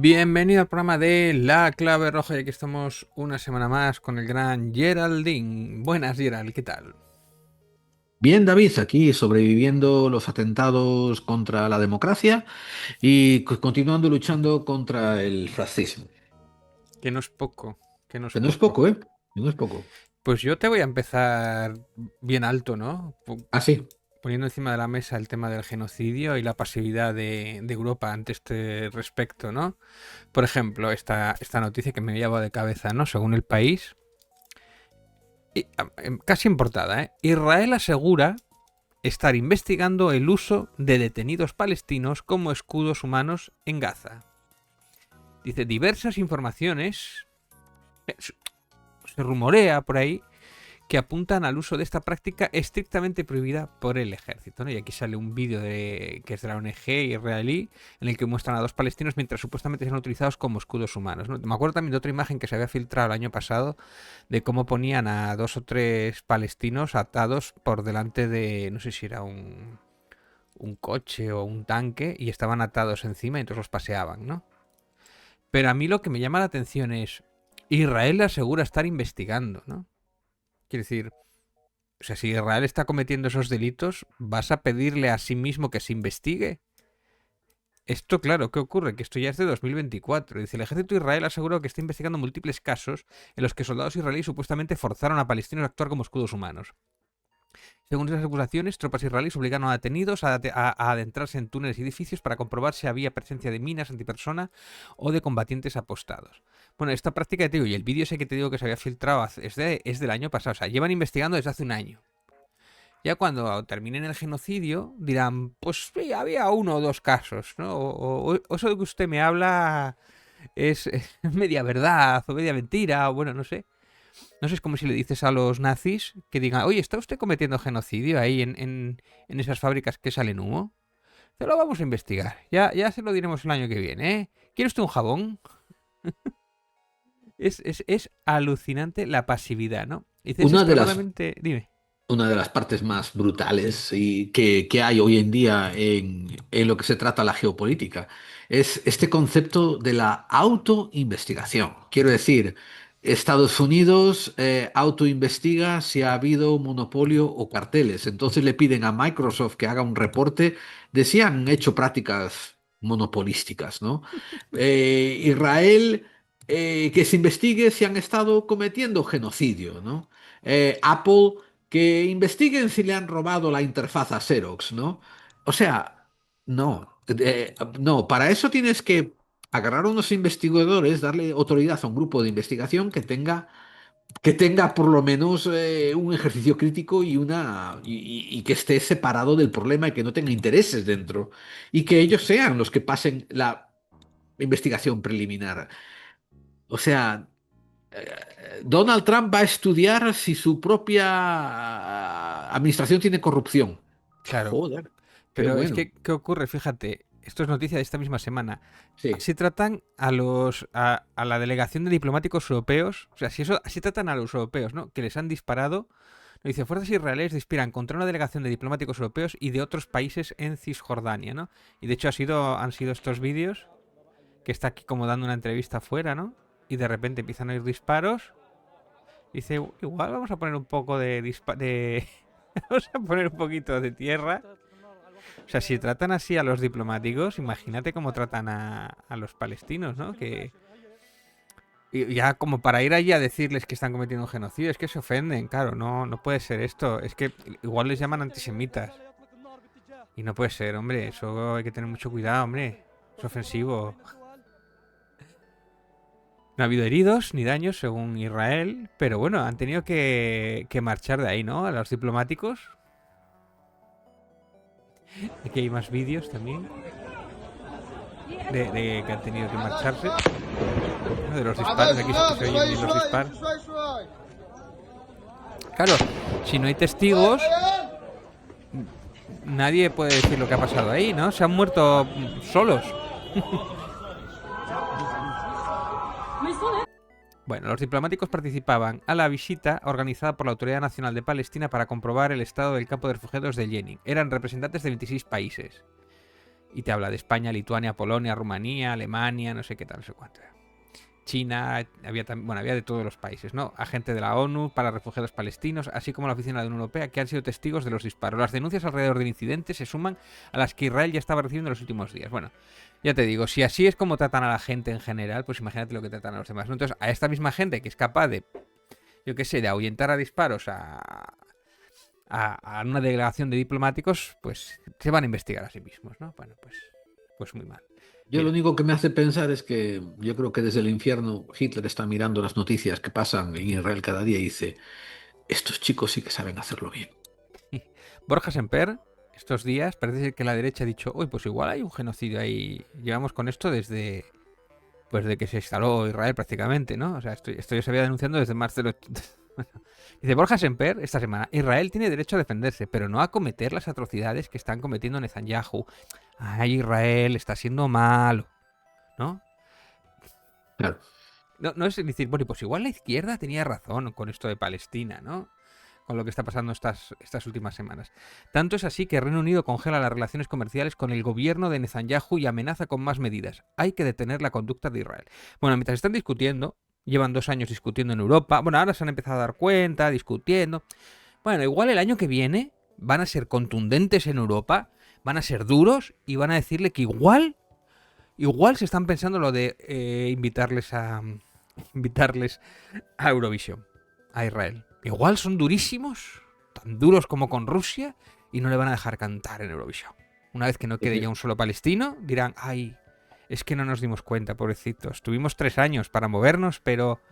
Bienvenido al programa de La Clave Roja y aquí estamos una semana más con el gran Geraldine. Buenas, Gerald, ¿qué tal? Bien, David, aquí sobreviviendo los atentados contra la democracia y continuando luchando contra el fascismo. Que no es poco, que no es Que no es poco. poco, ¿eh? Que no es poco. Pues yo te voy a empezar bien alto, ¿no? Así. Poniendo encima de la mesa el tema del genocidio y la pasividad de Europa ante este respecto, ¿no? Por ejemplo, esta noticia que me lleva de cabeza, ¿no? Según El País, casi en portada, ¿eh? Israel asegura estar investigando el uso de detenidos palestinos como escudos humanos en Gaza. Dice, diversas informaciones, se rumorea por ahí, que apuntan al uso de esta práctica estrictamente prohibida por el ejército, ¿no? Y aquí sale un vídeo que es de la ONG israelí en el que muestran a dos palestinos mientras supuestamente son utilizados como escudos humanos, ¿no? Me acuerdo también de otra imagen que se había filtrado el año pasado de cómo ponían a dos o tres palestinos atados por delante de, no sé si era un coche o un tanque y estaban atados encima y entonces los paseaban, ¿no? Pero a mí lo que me llama la atención es, Israel asegura estar investigando, ¿no? Quiere decir, o sea, si Israel está cometiendo esos delitos, ¿vas a pedirle a sí mismo que se investigue? Esto, claro, ¿qué ocurre? Que esto ya es de 2024. Dice, el ejército de Israel aseguró que está investigando múltiples casos en los que soldados israelíes supuestamente forzaron a palestinos a actuar como escudos humanos. Según esas acusaciones, tropas israelíes obligaron a detenidos a adentrarse en túneles y edificios para comprobar si había presencia de minas antipersona o de combatientes apostados. Bueno, esta práctica, te digo, y el vídeo ese que te digo que se había filtrado es del año pasado, o sea, llevan investigando desde hace un año. Ya cuando terminen el genocidio dirán, pues sí, había uno o dos casos, ¿no? O eso de que usted me habla es media verdad o media mentira, o bueno, no sé. No sé, es como si le dices a los nazis que digan, oye, ¿está usted cometiendo genocidio ahí en esas fábricas que salen humo? Te lo vamos a investigar. Ya se lo diremos el año que viene, ¿eh? ¿Quiere usted un jabón? Es alucinante la pasividad, ¿no? Y dices Una de las, extremadamente... Dime. una de las partes más brutales y que hay hoy en día en lo que se trata la geopolítica es este concepto de la autoinvestigación. Quiero decir, Estados Unidos autoinvestiga si ha habido monopolio o carteles. Entonces le piden a Microsoft que haga un reporte de si han hecho prácticas monopolísticas, ¿no? Israel, que se investigue si han estado cometiendo genocidio, ¿no? Apple, que investiguen si le han robado la interfaz a Xerox, ¿no? O sea, no, no, para eso tienes que agarrar a unos investigadores, darle autoridad a un grupo de investigación que tenga por lo menos un ejercicio crítico y que esté separado del problema y que no tenga intereses dentro y que ellos sean los que pasen la investigación preliminar. O sea, Donald Trump va a estudiar si su propia administración tiene corrupción. Claro. Joder, qué Pero es bueno. que, ¿qué ocurre? Fíjate, esto es noticia de esta misma semana. Sí. Así tratan a la delegación de diplomáticos europeos, o sea, si eso, así tratan a los europeos, ¿no? Que les han disparado. Dice, fuerzas israelíes disparan contra una delegación de diplomáticos europeos y de otros países en Cisjordania, ¿no? Y de hecho han sido estos vídeos que está aquí como dando una entrevista afuera, ¿no? Y de repente empiezan a oír disparos. Dice, igual vamos a poner un poco vamos a poner un poquito de tierra. O sea, si tratan así a los diplomáticos, imagínate cómo tratan a los palestinos, ¿no? Que ya como para ir allí a decirles que están cometiendo un genocidio, es que se ofenden, claro, no puede ser esto. Es que igual les llaman antisemitas. Y no puede ser, hombre, eso hay que tener mucho cuidado, hombre. Es ofensivo. No ha habido heridos ni daños según Israel, pero bueno, han tenido que marchar de ahí, ¿no? A los diplomáticos. Aquí hay más vídeos también de que han tenido que marcharse. De los disparos, aquí sí que se oyen bien los disparos. Claro, si no hay testigos, nadie puede decir lo que ha pasado ahí, ¿no? Se han muerto solos. Bueno, los diplomáticos participaban a la visita organizada por la Autoridad Nacional de Palestina para comprobar el estado del campo de refugiados de Jenin. Eran representantes de 26 países. Y te habla de España, Lituania, Polonia, Rumanía, Alemania, no sé qué tal, no sé cuánto. China, había de todos los países, ¿no? Agente de la ONU para refugiados palestinos, así como la Oficina de la Unión Europea, que han sido testigos de los disparos. Las denuncias alrededor del incidente se suman a las que Israel ya estaba recibiendo en los últimos días. Bueno, ya te digo, si así es como tratan a la gente en general, pues imagínate lo que tratan a los demás, ¿no? Entonces, a esta misma gente que es capaz de, yo qué sé, de ahuyentar a disparos a una delegación de diplomáticos, pues se van a investigar a sí mismos, ¿no? Bueno, pues muy mal. Yo lo Mira, único que me hace pensar es que yo creo que desde el infierno Hitler está mirando las noticias que pasan en Israel cada día y dice, estos chicos sí que saben hacerlo bien. Borja Semper, estos días, parece que la derecha ha dicho, uy, pues igual hay un genocidio ahí. Llevamos con esto desde, pues de que se instaló Israel prácticamente, ¿no? O sea, esto ya se había denunciando desde marzo del... Dice Borja Semper esta semana, Israel tiene derecho a defenderse, pero no a cometer las atrocidades que están cometiendo Netanyahu. Ay, Israel está siendo malo, ¿no? Claro. No, no es decir, bueno, pues igual la izquierda tenía razón con esto de Palestina, ¿no? Con lo que está pasando estas últimas semanas. Tanto es así que Reino Unido congela las relaciones comerciales con el gobierno de Netanyahu y amenaza con más medidas. Hay que detener la conducta de Israel. Bueno, mientras están discutiendo, llevan 2 años discutiendo en Europa, bueno, ahora se han empezado a dar cuenta, discutiendo. Bueno, igual el año que viene van a ser contundentes en Europa, van a ser duros y van a decirle que igual se están pensando lo de invitarles a Eurovisión, a Israel. Igual son durísimos, tan duros como con Rusia, y no le van a dejar cantar en Eurovisión. Una vez que no quede ya un solo palestino, dirán, ay, es que no nos dimos cuenta, pobrecitos. Tuvimos 3 años para movernos, pero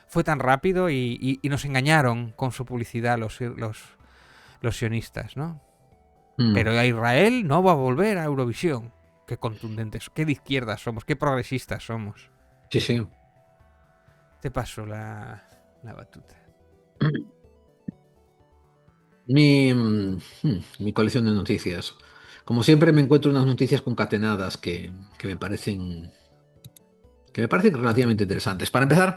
fue tan rápido y nos engañaron con su publicidad los sionistas, ¿no? Mm. Pero a Israel no va a volver a Eurovisión. Qué contundentes, qué de izquierda somos, qué progresistas somos. Sí, sí. Te paso la batuta. Mi colección de noticias. Como siempre me encuentro unas noticias concatenadas que me parecen relativamente interesantes. Para empezar,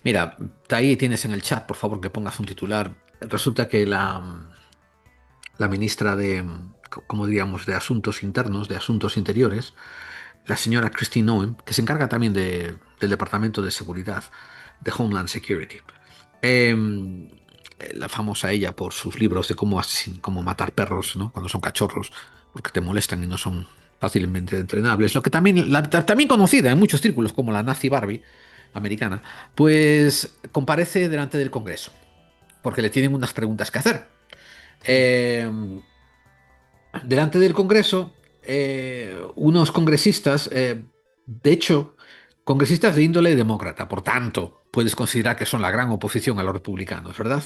mira, ahí tienes en el chat, por favor, que pongas un titular. Resulta que la ministra de, como diríamos, de Asuntos Internos, de Asuntos Interiores, la señora Christine Owen, que se encarga también del Departamento de Seguridad, de Homeland Security. La famosa ella por sus libros de cómo matar perros, ¿no? Cuando son cachorros, porque te molestan y no son fácilmente entrenables. Lo que también conocida en muchos círculos como la Nazi Barbie americana, pues comparece delante del Congreso, porque le tienen unas preguntas que hacer. Sí. Eh, Delante del Congreso, unos congresistas, de hecho, congresistas de índole demócrata, por tanto, puedes considerar que son la gran oposición a los republicanos, ¿verdad?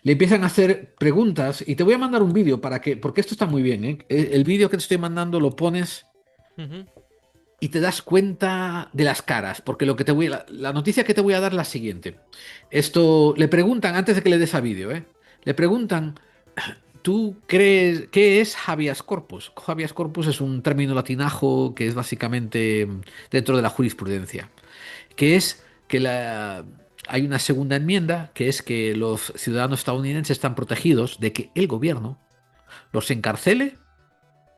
Le empiezan a hacer preguntas y te voy a mandar un vídeo porque esto está muy bien, ¿eh? El vídeo que te estoy mandando lo pones Ujú. y te das cuenta de las caras, porque la noticia que te voy a dar es la siguiente. Esto le preguntan antes de que le des a vídeo, ¿eh? Le preguntan, ¿tú crees qué es habeas corpus? Habeas corpus es un término latinajo que es básicamente dentro de la jurisprudencia, que es que hay una segunda enmienda, que es que los ciudadanos estadounidenses están protegidos de que el gobierno los encarcele,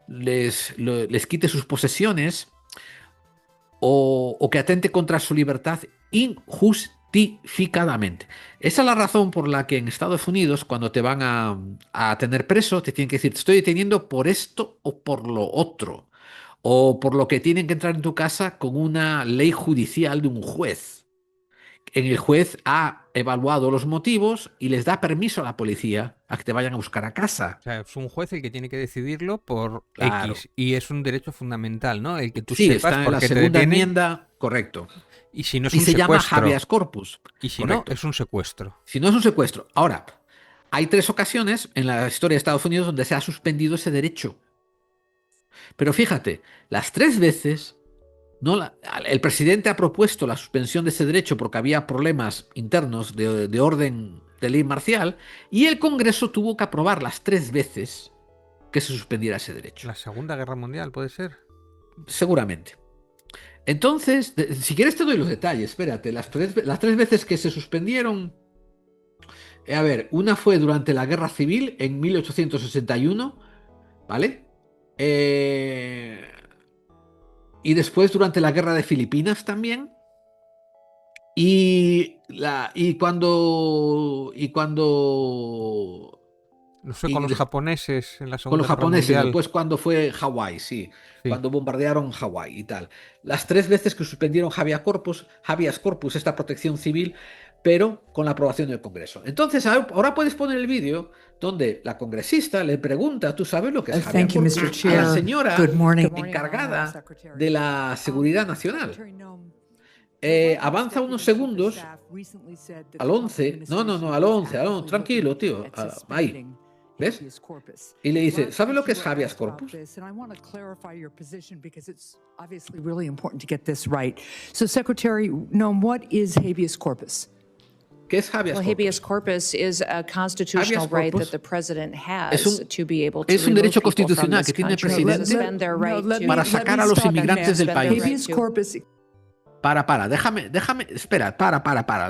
les quite sus posesiones o que atente contra su libertad injustificadamente. Esa es la razón por la que en Estados Unidos, cuando te van a tener preso, te tienen que decir, te estoy deteniendo por esto o por lo otro, o por lo que tienen que entrar en tu casa con una ley judicial de un juez. En el juez ha evaluado los motivos y les da permiso a la policía a que te vayan a buscar a O casa. sea, es un juez el que tiene que decidirlo por Claro. X y es un derecho fundamental, ¿no? El que tú Sí, sepas está en por la qué te segunda detienen enmienda, correcto. y si no es Y un se llama secuestro. habeas corpus, Y si no, correcto. es un secuestro. Si no es un secuestro. Ahora, hay 3 ocasiones en la historia de Estados Unidos donde se ha suspendido ese derecho. Pero fíjate, las 3 veces no el presidente ha propuesto la suspensión de ese derecho porque había problemas internos de orden de ley marcial y el Congreso tuvo que aprobar las 3 veces que se suspendiera ese derecho. La Segunda Guerra Mundial, ¿puede ser? Seguramente. Entonces, si quieres te doy los detalles, espérate, las tres veces que se suspendieron, a ver, una fue durante la Guerra Civil en 1861, ¿vale? Eh, y después durante la guerra de Filipinas también. Y cuando No sé, y con los des- japoneses en la con los Segunda Guerra japoneses, Mundial. después cuando fue Hawái, sí, Sí. cuando bombardearon Hawái y tal. Las 3 veces que suspendieron habeas corpus, esta protección civil, pero con la aprobación del Congreso. Entonces, ahora puedes poner el vídeo donde la congresista le pregunta, ¿tú sabes lo que es habeas Thank you, corpus? Mr. A la Chair. señora Good morning. encargada de la seguridad nacional. Avanza unos segundos al 11. No, al 11, tranquilo, tío. Ahí. ¿Ves? Y le dice, ¿sabe lo que es habeas corpus? Really important to get this right. So, Secretary Noem, what is habeas corpus? ¿Qué es habeas Well, corpus? habeas corpus is a constitutional Habeas right corpus that the president es has un- to be able to es un remove derecho people from constitucional this que tiene el country, presidente suspend their right to para sacar a los inmigrantes del país. Habeas corpus. Déjame, espera,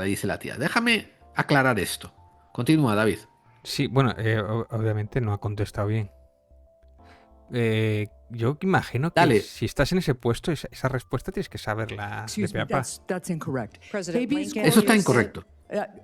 le dice la tía. Déjame aclarar esto. Continúa, David. Sí, bueno, obviamente no ha contestado bien. Yo imagino que Dale. si estás en ese puesto, esa respuesta tienes que saberla de Excuse pe me, a pa. that's incorrect. President Habeas Lincoln Eso está used- incorrecto.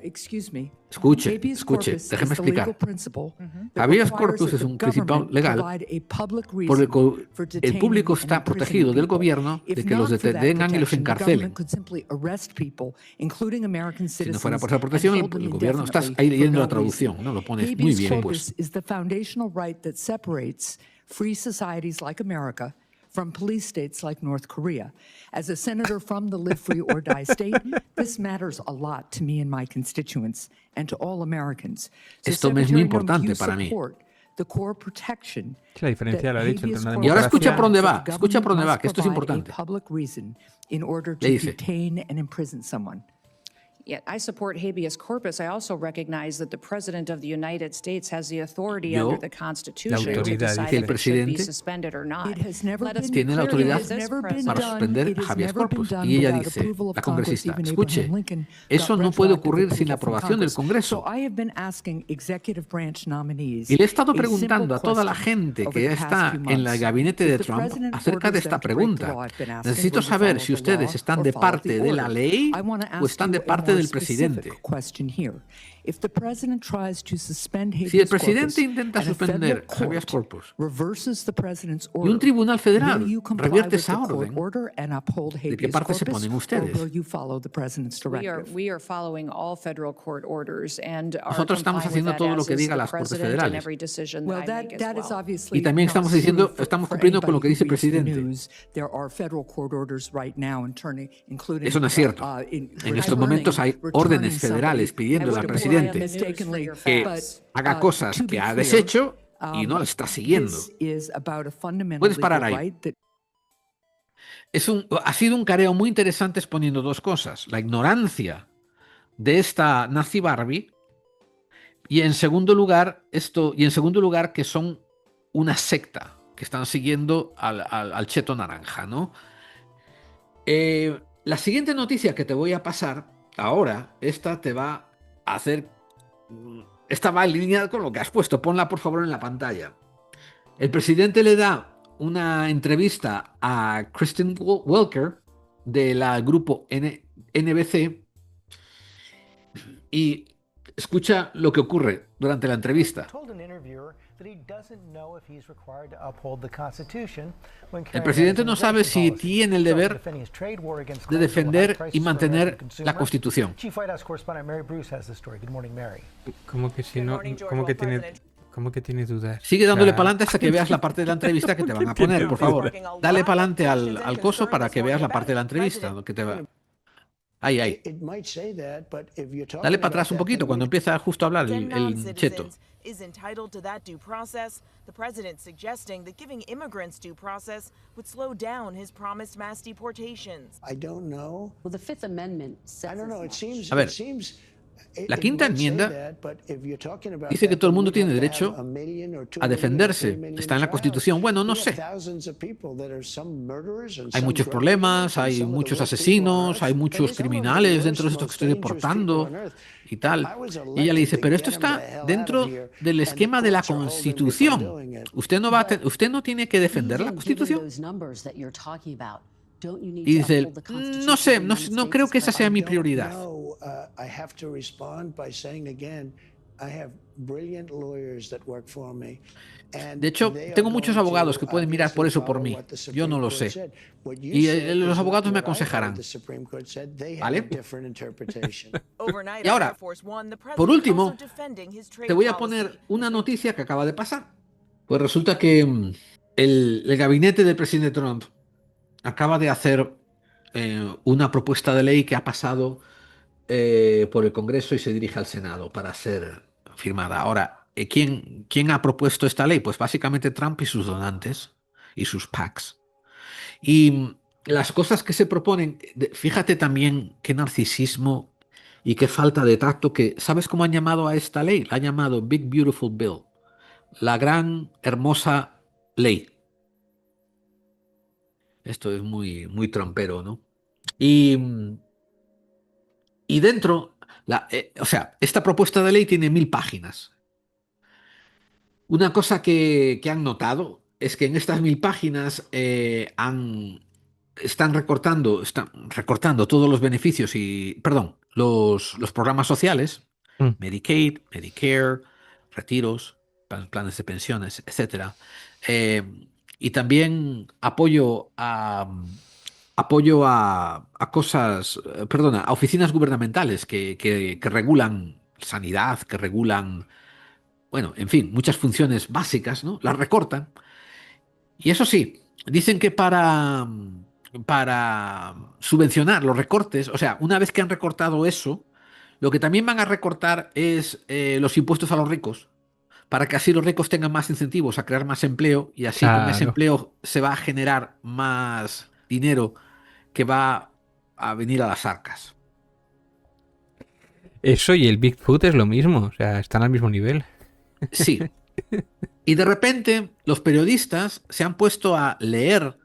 Excuse me. Escuche, Habeas escuche, corpus déjeme is the legal explicar. principle that Habeas requires corpus that es un the principio government legal provide a public por el reason cual for el detaining público and está imprisoning protegido del people. gobierno If de que los not for that detengan y los protection, the encarcelen. government could simply arrest people, including American Si no fuera citizens, por esa protección, and hold el them gobierno, estás indefinitely ahí for leyendo no la traducción, reason. ¿no? Lo pones muy Habeas bien corpus puesto. is the foundational right that separates free societies like America from police states like North Korea. As a senator from the live free or die state, this matters a lot to me and my constituents and to all Americans. So, Esto me es muy Secretary Noem, do importante you para mí. support the core protection Sí, la diferencia, lo ha dicho, entre una Y ahora escucha democracia. por dónde va, that the escucha por dónde va, government que esto es must provide importante. a public reason in order to Le dice. detain and imprison someone? Yeah, I support habeas corpus. I also recognize that the President of the United States has the authority Yo, under the Constitution to autoridad, decide dice el if it should be presidente, suspended or not. It has never Let us been- be tiene la clear, autoridad it is this never been president- para done. suspender It has habeas never been corpus. done Y ella without dice, approval of la Congress. congresista, Even escuche, Abraham Lincoln eso got no puede retroactive ocurrir sin la approval from aprobación del Congress. Congreso. So I have been asking executive branch nominees Y le he estado a simple preguntando a toda la question gente over que the past está few en el months. gabinete If de the Trump president acerca de orders esta them to break the pregunta. law, I've been asking, Necesito will you saber follow si the ustedes law están or de follow parte the de la order? ley I wanna o ask están you de a parte more del presidente. specific question here. If the president tries to suspend Si el habeas presidente corpus intenta and a federal suspender court habeas corpus reverses the president's y order, un tribunal federal will you comply revierte with esa the court orden, order and uphold ¿de qué habeas parte se corpus, ponen or ustedes? will you follow the president's directive? We are following all federal court orders and are Nosotros estamos complying with haciendo that, todo lo as que is diga the las Cortes president, and Federales. every decision Well, that I make that as is well. obviously Y también not estamos true diciendo, for- estamos for cumpliendo con lo anybody que dice el who reads the presidente. news. There are federal court orders right now including Eso no es cierto. En estos momentos hay órdenes federales pidiéndole al presidente que haga cosas que ha deshecho y no las está siguiendo. Puedes parar ahí. Ha sido un careo muy interesante exponiendo dos cosas: la ignorancia de esta nazi Barbie y en segundo lugar que son una secta que están siguiendo al cheto naranja, ¿no? La siguiente noticia que te voy a pasar ahora, esta te va a hacer, esta va alineada con lo que has puesto. Ponla por favor en la pantalla. El presidente le da una entrevista a Kristen Welker del grupo NBC y escucha lo que ocurre durante la entrevista. El presidente no sabe si tiene el deber de defender y mantener la Constitución. ¿Cómo que si no? ¿Cómo que tiene dudas? Sigue dándole O sea, para adelante hasta que veas la parte de la entrevista que te van a poner, por favor. Dale para adelante al coso para que veas la parte de la entrevista. Lo que te va... Ahí. Dale para atrás un poquito cuando empieza justo a hablar el cheto. Is entitled to that due process, the president suggesting that giving immigrants due process would slow down his promised mass deportations. I don't know. Well, the Fifth Amendment says I don't know. as It much. seems. A ver, It seems. la it quinta might say enmienda that, but if you're talking about dice que that, todo el then mundo we'd tiene have to derecho have a million or 2 a million or 3 defenderse. million Está en la trials. Constitución. Bueno, no We have sé. thousands of people that are some murderers and Hay some muchos drug problemas, dealers and hay some of the muchos worst people on asesinos, earth, hay and muchos they're some of the criminales worst, dentro de estos que most estoy dangerous deportando people on earth. y tal. If I was Y ella le dice, elected to pero esto get 'em the está hell out dentro of here, del and the esquema de la courts are holding me for Constitución. doing it. Usted no tiene que defender la Even given Constitución. those numbers that you're talking about, Y dice, no sé, no creo que esa sea mi prioridad. No, I have to respond by saying again, I have brilliant lawyers that work for me. And De hecho, they are tengo muchos going abogados to que pueden mirar por obviously eso por follow mí. what the Yo no Supreme lo Court sé. said. What you Y said los is abogados not me what I heard aconsejarán. the Supreme Court said. They have ¿Vale? a different interpretation. Overnight Y on ahora, Air Force One, the por president último, also defending his trade te voy a policy. poner una noticia que acaba de pasar. Pues resulta que el gabinete del presidente Trump acaba de hacer una propuesta de ley que ha pasado por el Congreso y se dirige al Senado para ser firmada. Ahora, ¿quién ha propuesto esta ley? Pues básicamente Trump y sus donantes y sus PACs. Y las cosas que se proponen, fíjate también qué narcisismo y qué falta de tacto que, ¿sabes cómo han llamado a esta ley? La han llamado Big Beautiful Bill, la gran hermosa ley. Esto es muy, muy trompero, ¿no? Y dentro, o sea, esta propuesta de ley tiene 1000 páginas. Una cosa que han notado es que en estas 1000 páginas están recortando todos los beneficios perdón, los programas sociales, Mm. Medicaid, Medicare, retiros, planes de pensiones, etcétera. Y también apoyo a cosas, perdona, a oficinas gubernamentales que regulan sanidad, que regulan, bueno, en fin, muchas funciones básicas, ¿no? Las recortan. Y eso sí, dicen que para subvencionar los recortes, o sea, una vez que han recortado eso, lo que también van a recortar es los impuestos a los ricos, para que así los ricos tengan más incentivos a crear más empleo y así con ese Claro. empleo se va a generar más dinero que va a venir a las arcas. Eso y el Bigfoot es lo mismo, o sea, están al mismo nivel. Sí. Y de repente los periodistas se han puesto a leer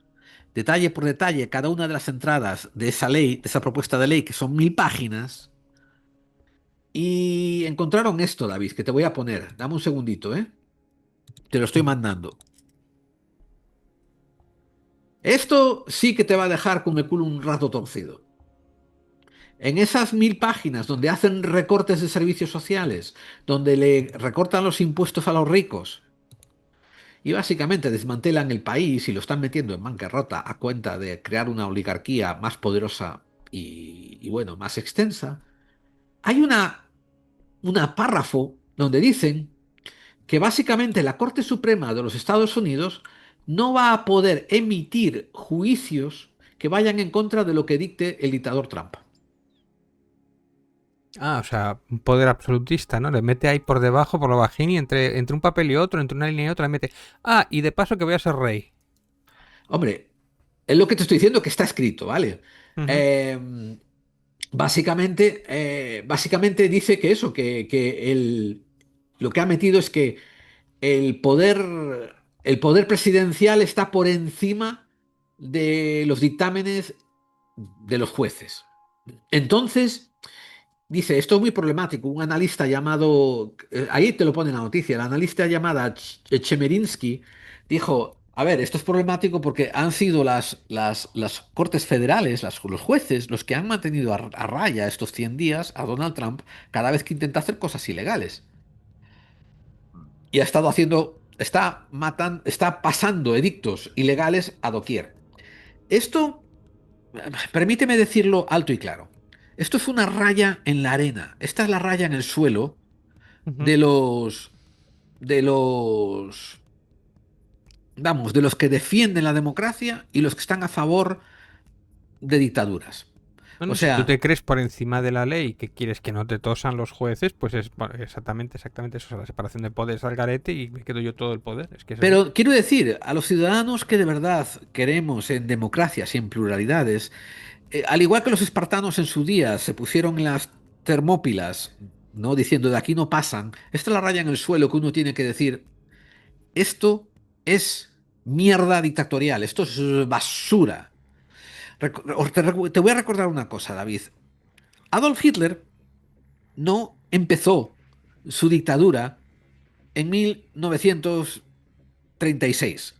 detalle por detalle cada una de las entradas de esa ley, de esa propuesta de ley, que son 1000 páginas, y encontraron esto, David, que te voy a poner. Dame un segundito, ¿eh? Te lo estoy mandando. Esto sí que te va a dejar con el culo un rato torcido. En esas 1000 páginas donde hacen recortes de servicios sociales, donde le recortan los impuestos a los ricos y básicamente desmantelan el país y lo están metiendo en bancarrota a cuenta de crear una oligarquía más poderosa y bueno, más extensa, hay una párrafo donde dicen que básicamente la Corte Suprema de los Estados Unidos no va a poder emitir juicios que vayan en contra de lo que dicte el dictador Trump. Ah, o sea, un poder absolutista, ¿no? Le mete ahí por debajo, por lo bajín, y entre un papel y otro, entre una línea y otra, le mete. Ah, y de paso que voy a ser rey. Hombre, es lo que te estoy diciendo que está escrito, ¿vale? Ujú. Básicamente dice que eso, lo que ha metido es que el poder presidencial está por encima de los dictámenes de los jueces. Entonces, dice, esto es muy problemático. Un analista llamado, ahí te lo pone en la noticia, el analista llamada Chemerinsky dijo, a ver, esto es problemático porque han sido las cortes federales, los jueces, los que han mantenido a raya estos 100 días a Donald Trump cada vez que intenta hacer cosas ilegales. Y ha estado está pasando edictos ilegales a doquier. Esto, permíteme decirlo alto y claro. Esto es una raya en la arena. Esta es la raya en el suelo Ujú. de los, vamos, de los que defienden la democracia y los que están a favor de dictaduras. Bueno, O si tú sea, te crees por encima de la ley que quieres que no te tosan los jueces, pues es exactamente eso, la separación de poderes al garete y me quedo yo todo el poder. Es que es así. pero quiero decir, a los ciudadanos que de verdad queremos en democracias y en pluralidades, al igual que los espartanos en su día se pusieron en las Termópilas, ¿no? Diciendo de aquí no pasan, esta es la raya en el suelo que uno tiene que decir, esto es mierda dictatorial, esto es basura. Te voy a recordar una cosa, David. Adolf Hitler no empezó su dictadura en 1936.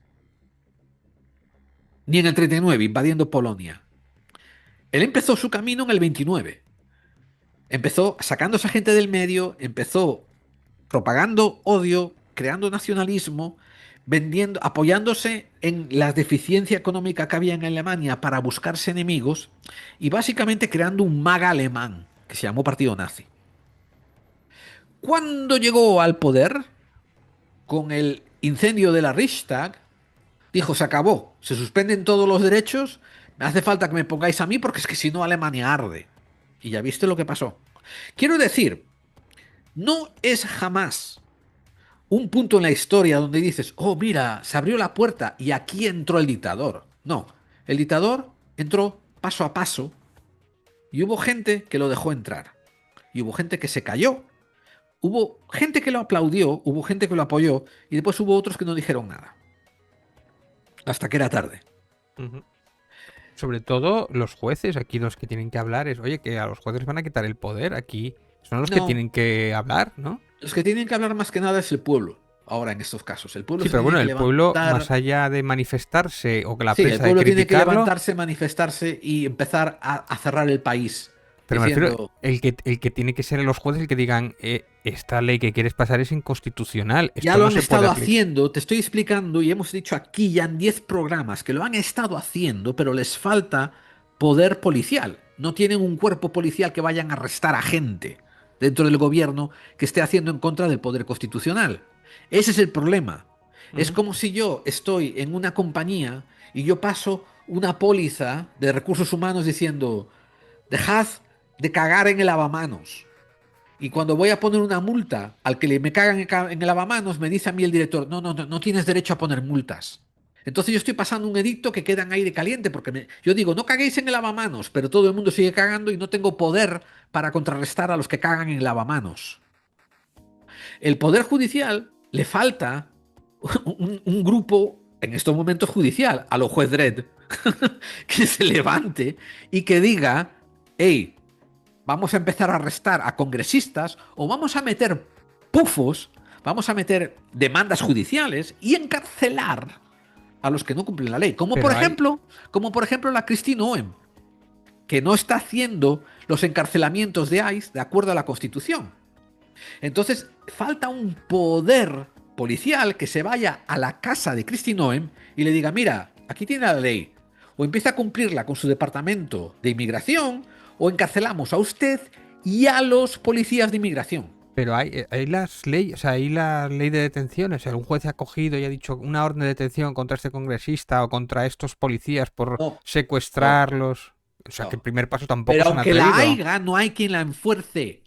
ni en el 39, invadiendo Polonia. Él empezó su camino en el 29. Empezó sacando a esa gente del medio, empezó propagando odio, creando nacionalismo, vendiendo, apoyándose en la deficiencia económica que había en Alemania para buscarse enemigos y básicamente creando un maga alemán que se llamó Partido Nazi. Cuando llegó al poder, con el incendio de la Reichstag, dijo, se acabó, se suspenden todos los derechos, me hace falta que me pongáis a mí porque es que si no Alemania arde. Y ya viste lo que pasó. Quiero decir, no es jamás un punto en la historia donde dices, oh, mira, se abrió la puerta y aquí entró el dictador. No, el dictador entró paso a paso y hubo gente que lo dejó entrar. Y hubo gente que se cayó, hubo gente que lo aplaudió, hubo gente que lo apoyó y después hubo otros que no dijeron nada. Hasta que era tarde. Ujú. Sobre todo los jueces, aquí los que tienen que hablar es, oye, que a los jueces van a quitar el poder, aquí son los que No, tienen que hablar, ¿no? los que tienen que hablar más que nada es el pueblo. Ahora en estos casos, el pueblo Sí, se pero tiene bueno, que el pueblo, levantar. más allá de manifestarse o que la Sí, el prensa de pueblo tiene que criticarlo, levantarse, manifestarse y empezar a cerrar el país pero me refiero, diciendo, el que tiene que ser los jueces el que digan, esta ley que quieres pasar es inconstitucional, ya esto lo no han se puede estado aplicar. haciendo, te estoy explicando y hemos dicho aquí ya en 10 programas que lo han estado haciendo, pero les falta poder policial. No tienen un cuerpo policial que vayan a arrestar a gente dentro del gobierno que esté haciendo en contra del poder constitucional. Ese es el problema. Es Ujú. como si yo estoy en una compañía y yo paso una póliza de recursos humanos diciendo, dejad de cagar en el lavamanos. Y cuando voy a poner una multa al que me cagan en el lavamanos, me dice a mí el director, no, no, no, no tienes derecho a poner multas. Entonces yo estoy pasando un edicto que queda en aire caliente porque yo digo, no caguéis en el lavamanos, pero todo el mundo sigue cagando y no tengo poder para contrarrestar a los que cagan en el lavamanos. El Poder Judicial le falta un grupo, en estos momentos judicial, a lo juez Dredd, que se levante y que diga, hey, vamos a empezar a arrestar a congresistas o vamos a meter pufos, vamos a meter demandas judiciales y encarcelar a los que no cumplen la ley. Pero hay, Como por ejemplo la Christine Oem, que no está haciendo los encarcelamientos de ICE de acuerdo a la Constitución. Entonces, falta un poder policial que se vaya a la casa de Christine Oem y le diga, mira, aquí tiene la ley, o empieza a cumplirla con su departamento de inmigración, o encarcelamos a usted y a los policías de inmigración. pero hay las leyes, o sea, hay la ley de detención, o sea, un juez ha cogido y ha dicho una orden de detención contra este congresista o contra estos policías por No, no, secuestrarlos. O sea, que el no. primer paso tampoco Pero se han aunque la atrevido. haya, no hay quien la enfuerce.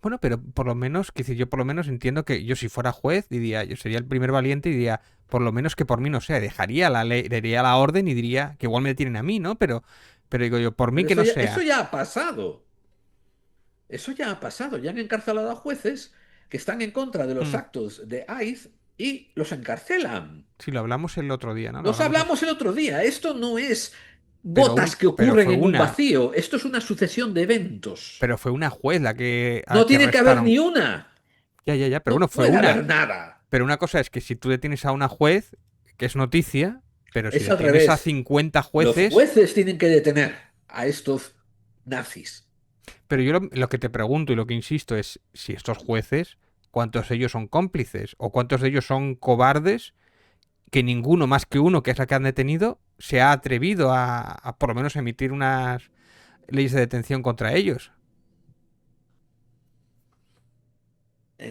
Bueno, pero por lo menos, que si yo por lo menos entiendo que yo si fuera juez, diría, yo sería el primer valiente y diría, por lo menos que por mí no sea, dejaría la ley, daría la orden y diría que igual me detienen a mí, ¿no? Pero digo yo, por mí Pero que no eso sea. ya ha pasado. Eso ya ha pasado. Ya han encarcelado a jueces que están en contra de los Hmm, actos de ICE y los encarcelan. sí, lo hablamos el otro día, ¿no? Lo Nos hablamos hablamos el otro día. Esto no es pero, gotas que pero ocurren fue en un una. vacío. Esto es una sucesión de eventos. Pero fue una juez la que, a No la que tiene que haber arrestaron. ni una. Ya, ya, ya, pero No bueno, fue puede una. haber nada. Pero una cosa es que si tú detienes a una juez, que es noticia, pero si Es al detienes a revés. 50 Los jueces, jueces tienen que detener a estos nazis. pero yo lo que te pregunto y lo que insisto es si estos jueces, cuántos de ellos son cómplices o cuántos de ellos son cobardes, que ninguno más que uno, que es la que han detenido, se ha atrevido a por lo menos emitir unas leyes de detención contra ellos.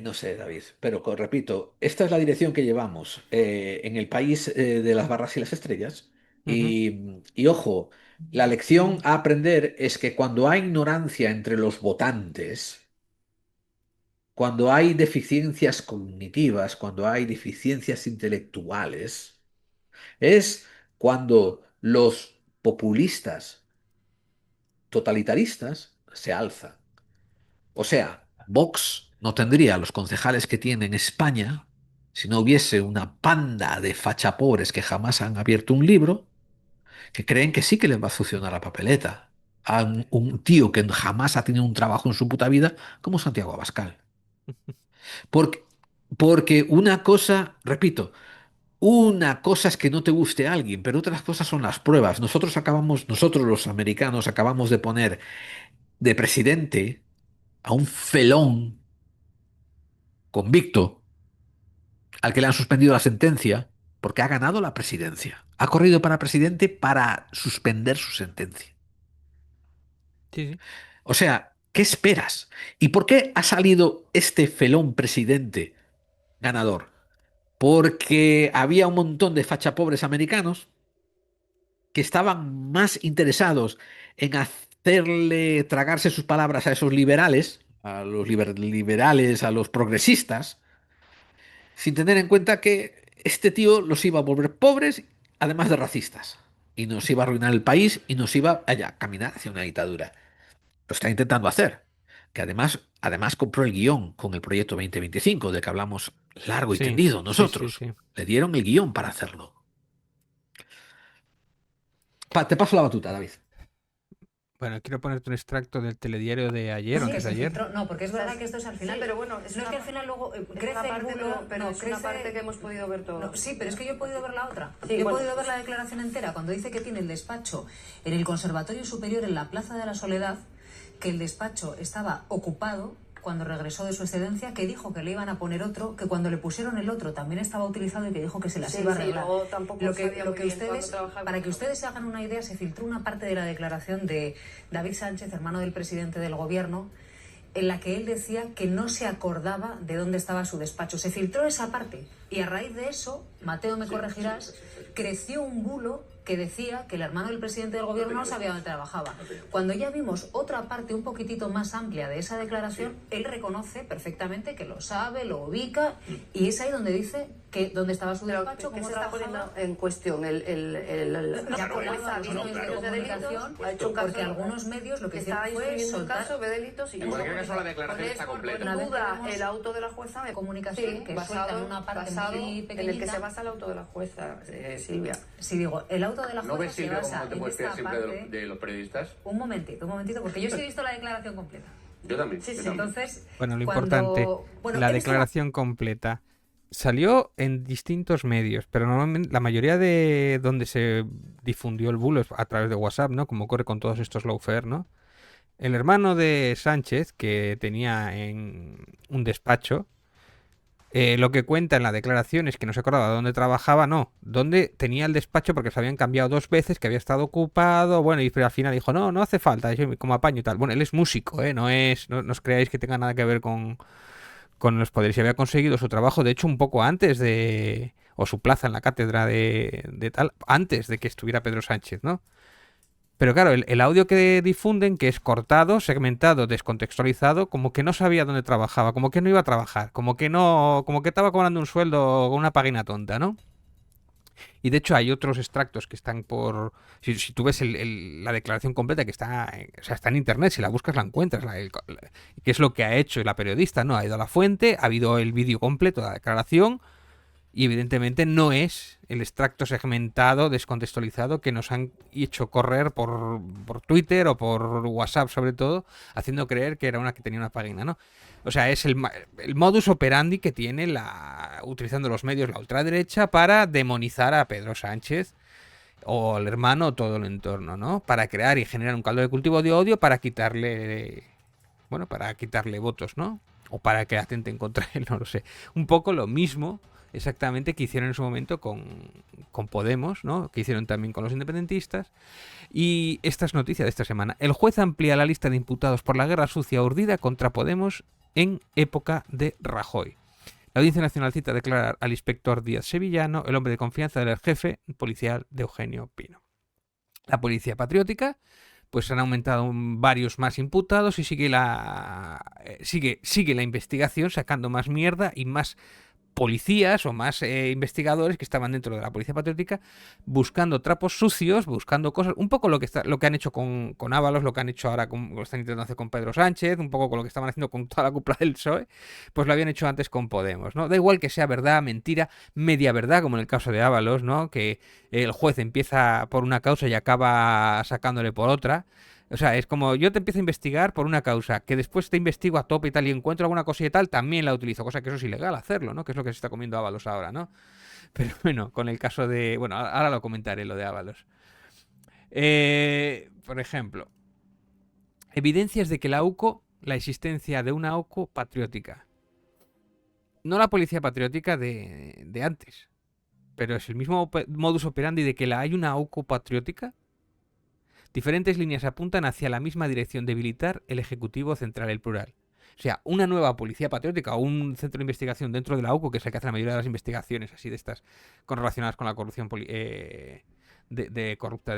No sé, David, pero repito, esta es la dirección que llevamos en el país de las barras y las estrellas. Ujú. Y ojo, la lección a aprender es que cuando hay ignorancia entre los votantes, cuando hay deficiencias cognitivas, cuando hay deficiencias intelectuales, es cuando los populistas totalitaristas se alzan. O sea, Vox no tendría los concejales que tiene en España si no hubiese una panda de fachapores que jamás han abierto un libro, que creen que sí que les va a funcionar la papeleta a un tío que jamás ha tenido un trabajo en su puta vida como Santiago Abascal. Porque, porque una cosa, repito, una cosa es que no te guste a alguien, pero otras cosas son las pruebas. Nosotros los americanos acabamos de poner de presidente a un felón convicto al que le han suspendido la sentencia porque ha ganado la presidencia. Ha corrido para presidente para suspender su sentencia. Sí, sí. O sea, ¿qué esperas? ¿Y por qué ha salido este felón presidente ganador? Porque había un montón de fachapobres americanos que estaban más interesados en hacerle tragarse sus palabras a esos liberales, a los liberales, a los progresistas, sin tener en cuenta que este tío los iba a volver pobres, además de racistas. Y nos iba a arruinar el país y nos iba a caminar hacia una dictadura. Lo está intentando hacer. Que además compró el guión con el proyecto 2025, de que hablamos largo y Sí, tendido sí, sí, nosotros. sí. Le dieron el guión para hacerlo. Te paso la batuta, David. Bueno, quiero ponerte un extracto del telediario de ayer, o Sí, antes de se ayer. filtró. No, porque es verdad que esto es al final. Sí, pero bueno, no es que al final luego crece una parte, el bulo, pero es crece, una parte que hemos podido ver todos. No, sí, pero es que yo he podido ver la otra. Sí, Yo he bueno. podido ver la declaración entera cuando dice que tiene el despacho en el Conservatorio Superior en la Plaza de la Soledad, que el despacho estaba ocupado cuando regresó de su excedencia, que dijo que le iban a poner otro, que cuando le pusieron el otro también estaba utilizado y que dijo que se las Sí, iba a sí, arreglar. luego tampoco Lo que sabía muy bien ustedes, cuándo trabajaba para con que otro. ustedes se hagan una idea, se filtró una parte de la declaración de David Sánchez, hermano del presidente del gobierno, en la que él decía que no se acordaba de dónde estaba su despacho. Se filtró esa parte y a raíz de eso, Mateo, me corregirás, creció un bulo que decía que el hermano del presidente del gobierno no sabía dónde trabajaba. Cuando ya vimos otra parte un poquitito más amplia de esa declaración, él reconoce perfectamente que lo sabe, lo ubica, y es ahí donde dice que dónde estaba su Pero despacho, que cómo se está trabajaba. poniendo en cuestión Ya la con jueza ha los visto medios de delitos, comunicación, ha hecho un caso, porque algunos medios lo que está hicieron fue instruyendo un soltar caso, ve delitos y En cualquier caso, la declaración está completa. Poner Una en vez duda tenemos el auto de la jueza comunicación que basado, suelta en una parte basado muy en el que pequeñita. se basa el auto de la jueza, Silvia. Si digo, el auto de la ¿No ves, jueza se Silvia, basa cómo te en puedes esta fiar siempre parte. de los periodistas? Un momentito, porque yo sí he visto la declaración completa. Yo también. Sí, yo sí. también. Entonces, Bueno, lo cuando- importante, bueno, la él estaba- declaración completa. Salió en distintos medios, pero normalmente la mayoría de donde se difundió el bulo es a través de WhatsApp, ¿no? Como ocurre con todos estos lawfare, ¿no? El hermano de Sánchez, que tenía en un despacho, lo que cuenta en la declaración es que no se acordaba dónde trabajaba, no, dónde tenía el despacho porque se habían cambiado 2 veces, que había estado ocupado, bueno, y pero al final dijo, no hace falta, yo como apaño y tal. Bueno, él es músico, no os creáis que tenga nada que ver con los poderes, y había conseguido su trabajo, de hecho, un poco antes de, o su plaza en la cátedra de tal, antes de que estuviera Pedro Sánchez, ¿no? Pero claro, el audio que difunden, que es cortado, segmentado, descontextualizado, como que no sabía dónde trabajaba, como que no iba a trabajar, como que estaba cobrando un sueldo con una página tonta, ¿no? Y de hecho hay otros extractos que están por... Si tú ves la declaración completa que está, o sea, está en internet, si la buscas la encuentras, qué es lo que ha hecho la periodista, ¿no? Ha ido a la fuente, ha habido el vídeo completo de la declaración, y evidentemente no es el extracto segmentado, descontextualizado que nos han hecho correr por Twitter o por WhatsApp, sobre todo, haciendo creer que era una que tenía una página, ¿no? O sea, es el modus operandi que tiene utilizando los medios la ultraderecha para demonizar a Pedro Sánchez o al hermano o todo el entorno, ¿no? Para crear y generar un caldo de cultivo de odio para quitarle votos, ¿no? O para que atenten contra él, no lo sé. Un poco lo mismo exactamente que hicieron en su momento con Podemos, ¿no? Que hicieron también con los independentistas. Y esta es noticia de esta semana. El juez amplía la lista de imputados por la guerra sucia urdida contra Podemos en época de Rajoy. La Audiencia Nacional cita a declarar al inspector Díaz Sevillano, el hombre de confianza del jefe policial de Eugenio Pino. La Policía Patriótica pues han aumentado varios más imputados y sigue la investigación, sacando más mierda y más policías o más investigadores que estaban dentro de la Policía Patriótica buscando trapos sucios, buscando cosas, un poco lo que han hecho con Ábalos, lo que han hecho ahora, lo están intentando hacer con Pedro Sánchez, un poco con lo que estaban haciendo con toda la cúpula del PSOE, pues lo habían hecho antes con Podemos, ¿no? Da igual que sea verdad, mentira, media verdad, como en el caso de Ábalos, ¿no? Que el juez empieza por una causa y acaba sacándole por otra. O sea, es como yo te empiezo a investigar por una causa, que después te investigo a tope y tal y encuentro alguna cosa y tal, también la utilizo, cosa que eso es ilegal hacerlo, ¿no? Que es lo que se está comiendo Ábalos ahora, ¿no? Pero bueno, con el caso de... Bueno, ahora lo comentaré, lo de Ábalos. Por ejemplo, evidencias de que la existencia de una UCO patriótica. No la policía patriótica de antes, pero es el mismo modus operandi de que hay una UCO patriótica. Diferentes líneas apuntan hacia la misma dirección, debilitar el Ejecutivo Central, el plural. O sea, una nueva policía patriótica o un centro de investigación dentro de la UCO, que es el que hace la mayoría de las investigaciones así de estas relacionadas con la corrupción corrupta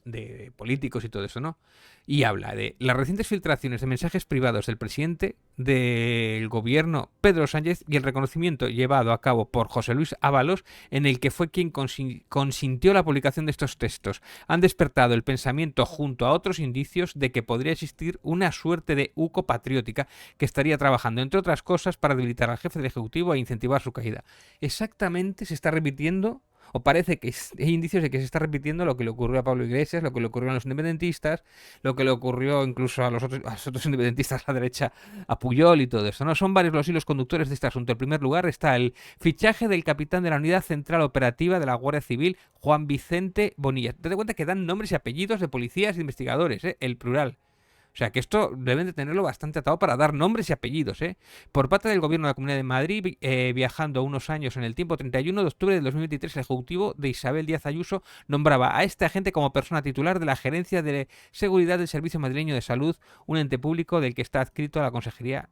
de políticos y todo eso, ¿no? Y habla de las recientes filtraciones de mensajes privados del presidente del gobierno Pedro Sánchez y el reconocimiento llevado a cabo por José Luis Ábalos, en el que fue quien consintió la publicación de estos textos, han despertado el pensamiento junto a otros indicios de que podría existir una suerte de UCO patriótica que estaría trabajando, entre otras cosas, para debilitar al jefe del Ejecutivo e incentivar su caída. Exactamente se está repitiendo, o parece que hay indicios de que se está repitiendo lo que le ocurrió a Pablo Iglesias, lo que le ocurrió a los independentistas, lo que le ocurrió incluso a los otros independentistas a la derecha, a Pujol y todo eso, ¿no? Son varios los hilos conductores de este asunto. En primer lugar está el fichaje del capitán de la Unidad Central Operativa de la Guardia Civil, Juan Vicente Bonilla. Date cuenta que dan nombres y apellidos de policías e investigadores, el plural. O sea, que esto deben de tenerlo bastante atado para dar nombres y apellidos, ¿eh? Por parte del Gobierno de la Comunidad de Madrid, viajando unos años en el tiempo, 31 de octubre de 2023, el Ejecutivo de Isabel Díaz Ayuso nombraba a este agente como persona titular de la Gerencia de Seguridad del Servicio Madrileño de Salud, un ente público del que está adscrito a la Consejería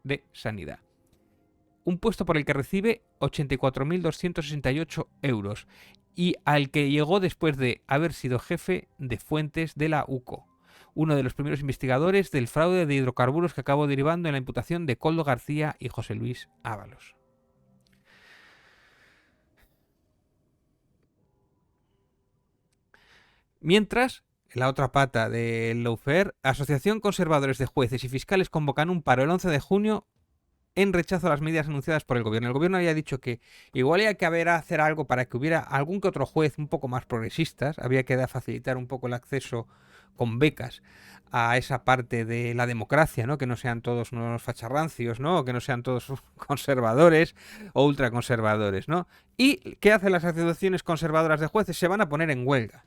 de Sanidad. Un puesto por el que recibe 84.268 euros y al que llegó después de haber sido jefe de fuentes de la UCO. Uno de los primeros investigadores del fraude de hidrocarburos que acabó derivando en la imputación de Koldo García y José Luis Ábalos. Mientras, en la otra pata del lawfare, Asociación Conservadores de Jueces y Fiscales convocan un paro el 11 de junio en rechazo a las medidas anunciadas por el gobierno. El gobierno había dicho que igual había que hacer algo para que hubiera algún que otro juez un poco más progresistas, había que facilitar un poco el acceso con becas a esa parte de la democracia, ¿no? Que no sean todos unos facharrancios, ¿no? O que no sean todos conservadores o ultraconservadores, ¿no? ¿Y qué hacen las asociaciones conservadoras de jueces? Se van a poner en huelga.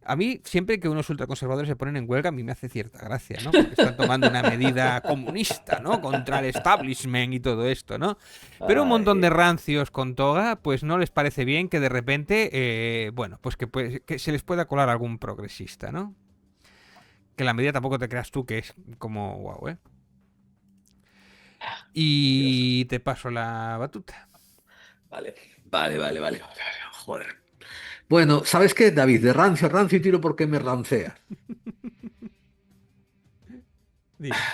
A mí, siempre que unos ultraconservadores se ponen en huelga, a mí me hace cierta gracia, ¿no? Porque están tomando una medida comunista, ¿no? Contra el establishment y todo esto, ¿no? Pero un montón de rancios con toga, pues no les parece bien que de repente, que se les pueda colar algún progresista, ¿no? Que la medida tampoco te creas tú que es como guau, ¿eh? Y te paso la batuta. Vale. Joder. Bueno, ¿sabes qué, David? De rancio a rancio y tiro porque me rancea.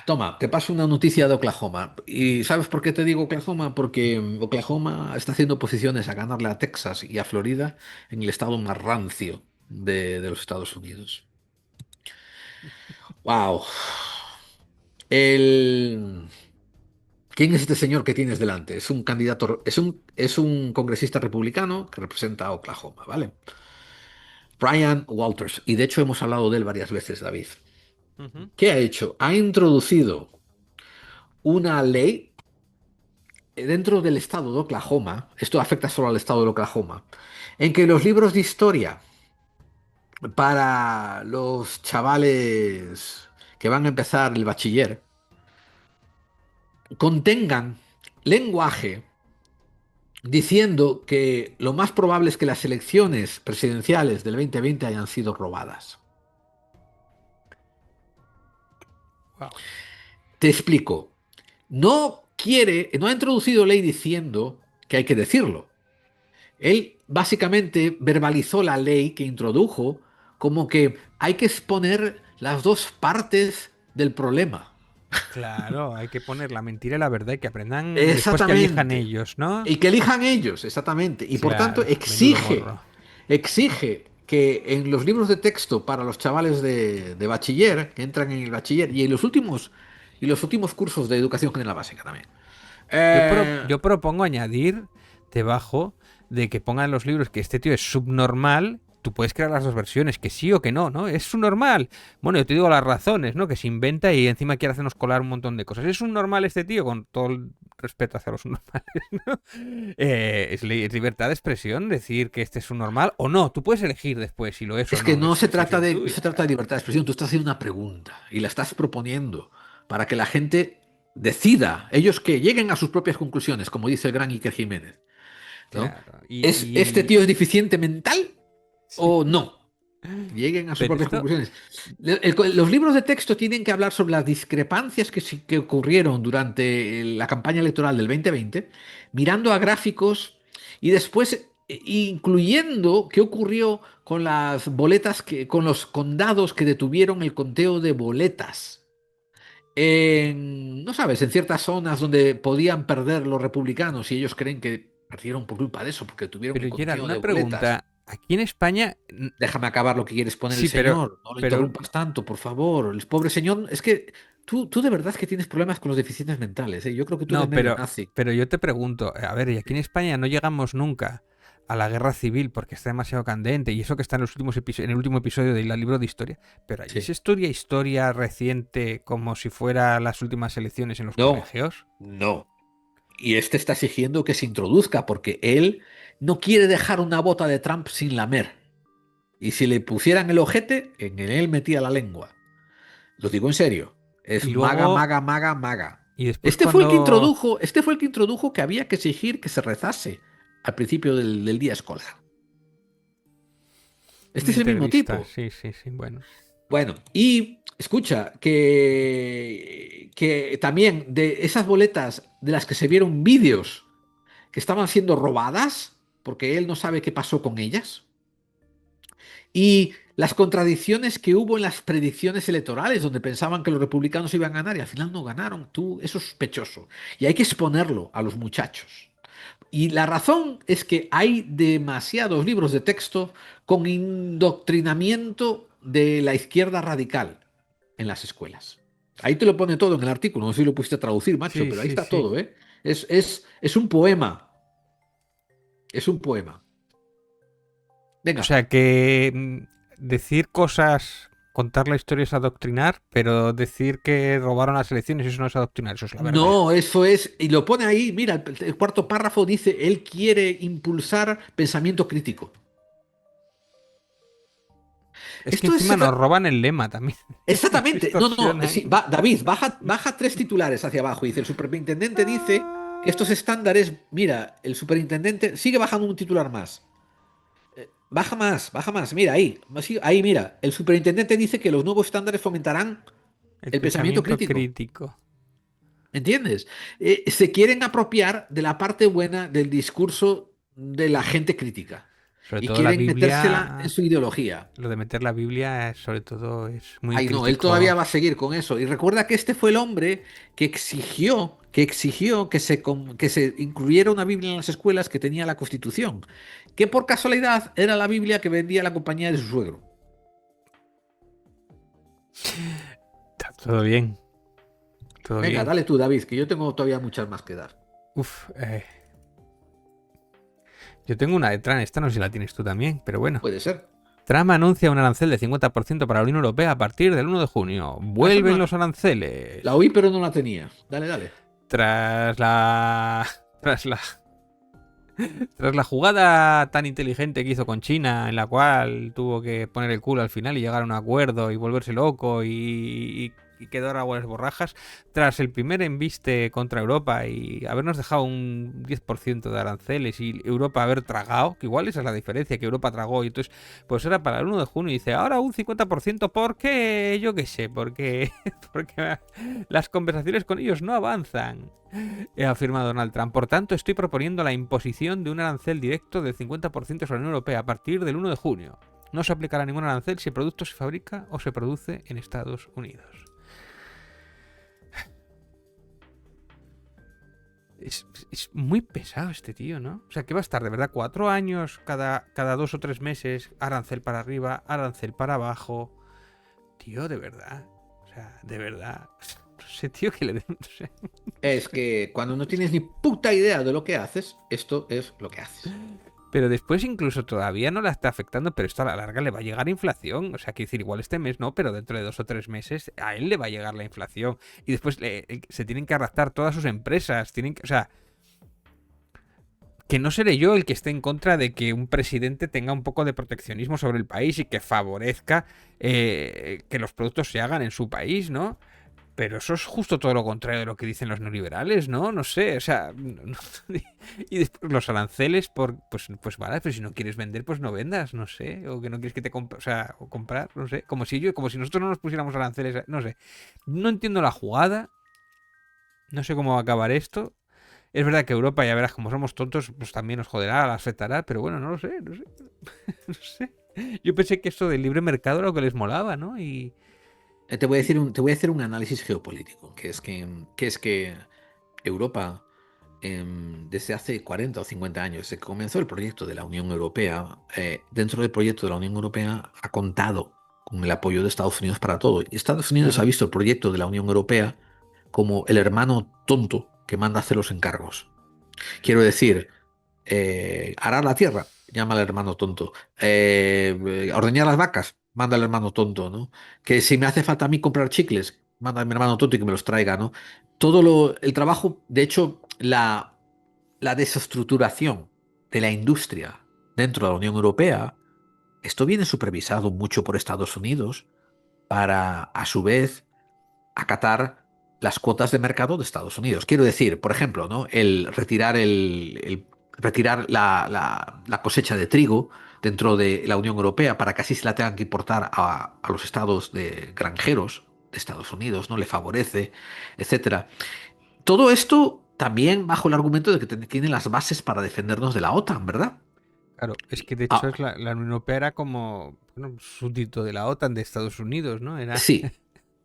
Toma, te paso una noticia de Oklahoma. ¿Y sabes por qué te digo Oklahoma? Porque Oklahoma está haciendo posiciones a ganarle a Texas y a Florida en el estado más rancio de los Estados Unidos. ¡Wow! ¿Quién es este señor que tienes delante? Es un candidato, es un congresista republicano que representa a Oklahoma, ¿vale? Brian Walters, y de hecho hemos hablado de él varias veces, David. ¿Qué ha hecho? Ha introducido una ley dentro del estado de Oklahoma, esto afecta solo al estado de Oklahoma, en que los libros de historia para los chavales que van a empezar el bachiller contengan lenguaje diciendo que lo más probable es que las elecciones presidenciales del 2020 hayan sido robadas. Wow. Te explico. No ha introducido ley diciendo que hay que decirlo. Él básicamente verbalizó la ley que introdujo como que hay que exponer las dos partes del problema. Claro, hay que poner la mentira y la verdad y que aprendan después que elijan ellos, ¿no? Y que elijan ellos, exactamente. Y por tanto exige que en los libros de texto para los chavales de bachiller, que entran en el bachiller, y en los últimos cursos de educación general básica también. Yo propongo añadir debajo de que pongan en los libros que este tío es subnormal tú puedes crear las dos versiones, que sí o que no, ¿no? Es un normal. Bueno, yo te digo las razones, ¿no? Que se inventa y encima quiere hacernos colar un montón de cosas. ¿Es un normal este tío? Con todo el respeto hacia los normales, ¿no? Es libertad de expresión decir que este es un normal o no. Tú puedes elegir después si lo es o no. Es que no Es se trata decisión no tuya. se trata de libertad de expresión, tú estás haciendo una pregunta y la estás proponiendo para que la gente decida, ellos que lleguen a sus propias conclusiones, como dice el gran Iker Jiménez, ¿no? Claro. ¿Es este tío es deficiente mental o no? Lleguen a sus Pero propias esto- conclusiones. Los libros de texto tienen que hablar sobre las discrepancias que ocurrieron durante la campaña electoral del 2020, mirando a gráficos y después incluyendo qué ocurrió con las boletas, con los condados que detuvieron el conteo de boletas. No sabes, en ciertas zonas donde podían perder los republicanos y ellos creen que perdieron por culpa de eso, porque tuvieron Pero un Gerard, conteo una de boletas. pregunta. Aquí en España, Déjame acabar lo que quieres poner Sí, el señor. No lo interrumpas tanto, por favor. El pobre señor. Es que tú de verdad que tienes problemas con los deficientes mentales, ¿eh? Yo creo que tú no, eres medio nazi. pero yo te pregunto, a ver, y aquí en España no llegamos nunca a la guerra civil porque está demasiado candente y eso que está en los últimos en el último episodio del libro de historia, pero allí Sí. se estudia historia reciente como si fuera las últimas elecciones en los No. colegios. No. Y este está exigiendo que se introduzca porque él no quiere dejar una bota de Trump sin lamer. Y si le pusieran el ojete, en él metía la lengua. Lo digo en serio. Es Y maga, luego- maga, maga, maga. Y después Este fue el que cuando- introdujo que había que exigir que se rezase al principio del día escolar. Este es el mismo integrista, tipo. Sí, bueno. Bueno, y escucha, que también de esas boletas de las que se vieron vídeos que estaban siendo robadas, porque él no sabe qué pasó con ellas, y las contradicciones que hubo en las predicciones electorales, donde pensaban que los republicanos iban a ganar y al final no ganaron, eso es sospechoso. Y hay que exponerlo a los muchachos. Y la razón es que hay demasiados libros de texto con indoctrinamiento de la izquierda radical en las escuelas. Ahí te lo pone todo en el artículo, no sé si lo pusiste a traducir, macho, Sí, pero ahí sí, está sí. todo, ¿eh? Es un poema. Es un poema. Venga. O sea que decir cosas, contar la historia es adoctrinar, pero decir que robaron las elecciones, eso no es adoctrinar, eso es la verdad. No, eso es, y lo pone ahí, mira, el cuarto párrafo dice, él quiere impulsar pensamiento crítico. Es que Esto encima es- nos roban el lema también. Exactamente. No, Distorsionan. sí, David, baja 3 titulares hacia abajo. Dice, el superintendente dice que estos estándares, mira, el superintendente sigue bajando un titular más. Baja más, mira, ahí, mira, el superintendente dice que los nuevos estándares fomentarán el pensamiento crítico. ¿Entiendes? Se quieren apropiar de la parte buena del discurso de la gente crítica. Sobre Y todo la quieren Biblia, metérsela en su ideología. lo de meter la Biblia, sobre todo, es muy Ay, no, crítico. él todavía va a seguir con eso. Y recuerda que este fue el hombre que exigió que se incluyera una Biblia en las escuelas que tenía la Constitución, que por casualidad era la Biblia que vendía la compañía de su suegro. Está todo bien. Todo Venga, bien. dale tú, David, que yo tengo todavía muchas más que dar. Uf, yo tengo una de Trump, esta no sé si la tienes tú también, pero bueno. Puede ser. Trump anuncia un arancel de 50% para la Unión Europea a partir del 1 de junio. Vuelven los aranceles. La oí, pero no la tenía. Dale. Tras la jugada tan inteligente que hizo con China, en la cual tuvo que poner el culo al final y llegar a un acuerdo y volverse loco y quedar a buenas borrajas, tras el primer embiste contra Europa y habernos dejado un 10% de aranceles y Europa haber tragado, que igual esa es la diferencia, que Europa tragó y entonces pues era para el 1 de junio y dice, ahora un 50% porque yo qué sé, porque las conversaciones con ellos no avanzan. He afirmado Donald Trump. Por tanto, estoy proponiendo la imposición de un arancel directo del 50% sobre la Unión Europea a partir del 1 de junio. No se aplicará ningún arancel si el producto se fabrica o se produce en Estados Unidos. Es muy pesado este tío, ¿no? O sea, que va a estar de verdad 4 años, cada 2 o 3 meses, arancel para arriba, arancel para abajo. Tío, de verdad. O sea, de verdad. No sé, tío, que le den. No sé. Es que cuando no tienes ni puta idea de lo que haces, esto es lo que haces. Pero después incluso todavía no la está afectando, pero esto a la larga le va a llegar inflación. O sea, quiero decir, igual este mes no, pero dentro de 2 o 3 meses a él le va a llegar la inflación. Y después se tienen que arrastrar todas sus empresas. O sea, que no seré yo el que esté en contra de que un presidente tenga un poco de proteccionismo sobre el país y que favorezca que los productos se hagan en su país, ¿no? Pero eso es justo todo lo contrario de lo que dicen los neoliberales, ¿no? No sé, o sea... Y después los aranceles pues vale, pero si no quieres vender, pues no vendas, no sé. O que no quieres que te compre, o sea, o comprar, no sé. Como si nosotros no nos pusiéramos aranceles, no sé. No entiendo la jugada. No sé cómo va a acabar esto. Es verdad que Europa, ya verás, como somos tontos, pues también nos joderá, las afectará, pero bueno, no lo sé. No sé. Yo pensé que esto del libre mercado era lo que les molaba, ¿no? Y... Te voy a hacer un análisis geopolítico, que es que Europa, desde hace 40 o 50 años, desde que comenzó el proyecto de la Unión Europea, dentro del proyecto de la Unión Europea ha contado con el apoyo de Estados Unidos para todo. Y Estados Unidos ha visto el proyecto de la Unión Europea como el hermano tonto que manda a hacer los encargos. Quiero decir, arar la tierra, llama al hermano tonto. Ordeñar las vacas, manda al hermano tonto, ¿no? Que si me hace falta a mí comprar chicles, manda a mi hermano tonto y que me los traiga, ¿no? El trabajo, de hecho, la desestructuración de la industria dentro de la Unión Europea, esto viene supervisado mucho por Estados Unidos para, a su vez, acatar las cuotas de mercado de Estados Unidos. Quiero decir, por ejemplo, ¿no? El retirar retirar la cosecha de trigo dentro de la Unión Europea para que así se la tengan que importar a los estados de granjeros de Estados Unidos, ¿no? Le favorece, etcétera. Todo esto también bajo el argumento de que tienen las bases para defendernos de la OTAN, ¿verdad? Claro, es que de hecho la Unión Europea era como un súbdito de la OTAN de Estados Unidos, ¿no? Era... Sí,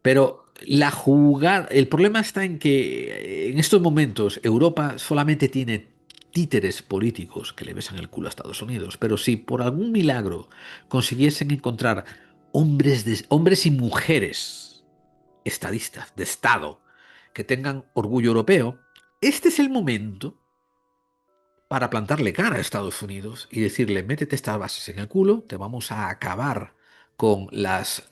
pero el problema está en que en estos momentos Europa solamente tiene títeres políticos que le besan el culo a Estados Unidos, pero si por algún milagro consiguiesen encontrar hombres y mujeres estadistas de Estado que tengan orgullo europeo, este es el momento para plantarle cara a Estados Unidos y decirle, métete estas bases en el culo, te vamos a acabar con las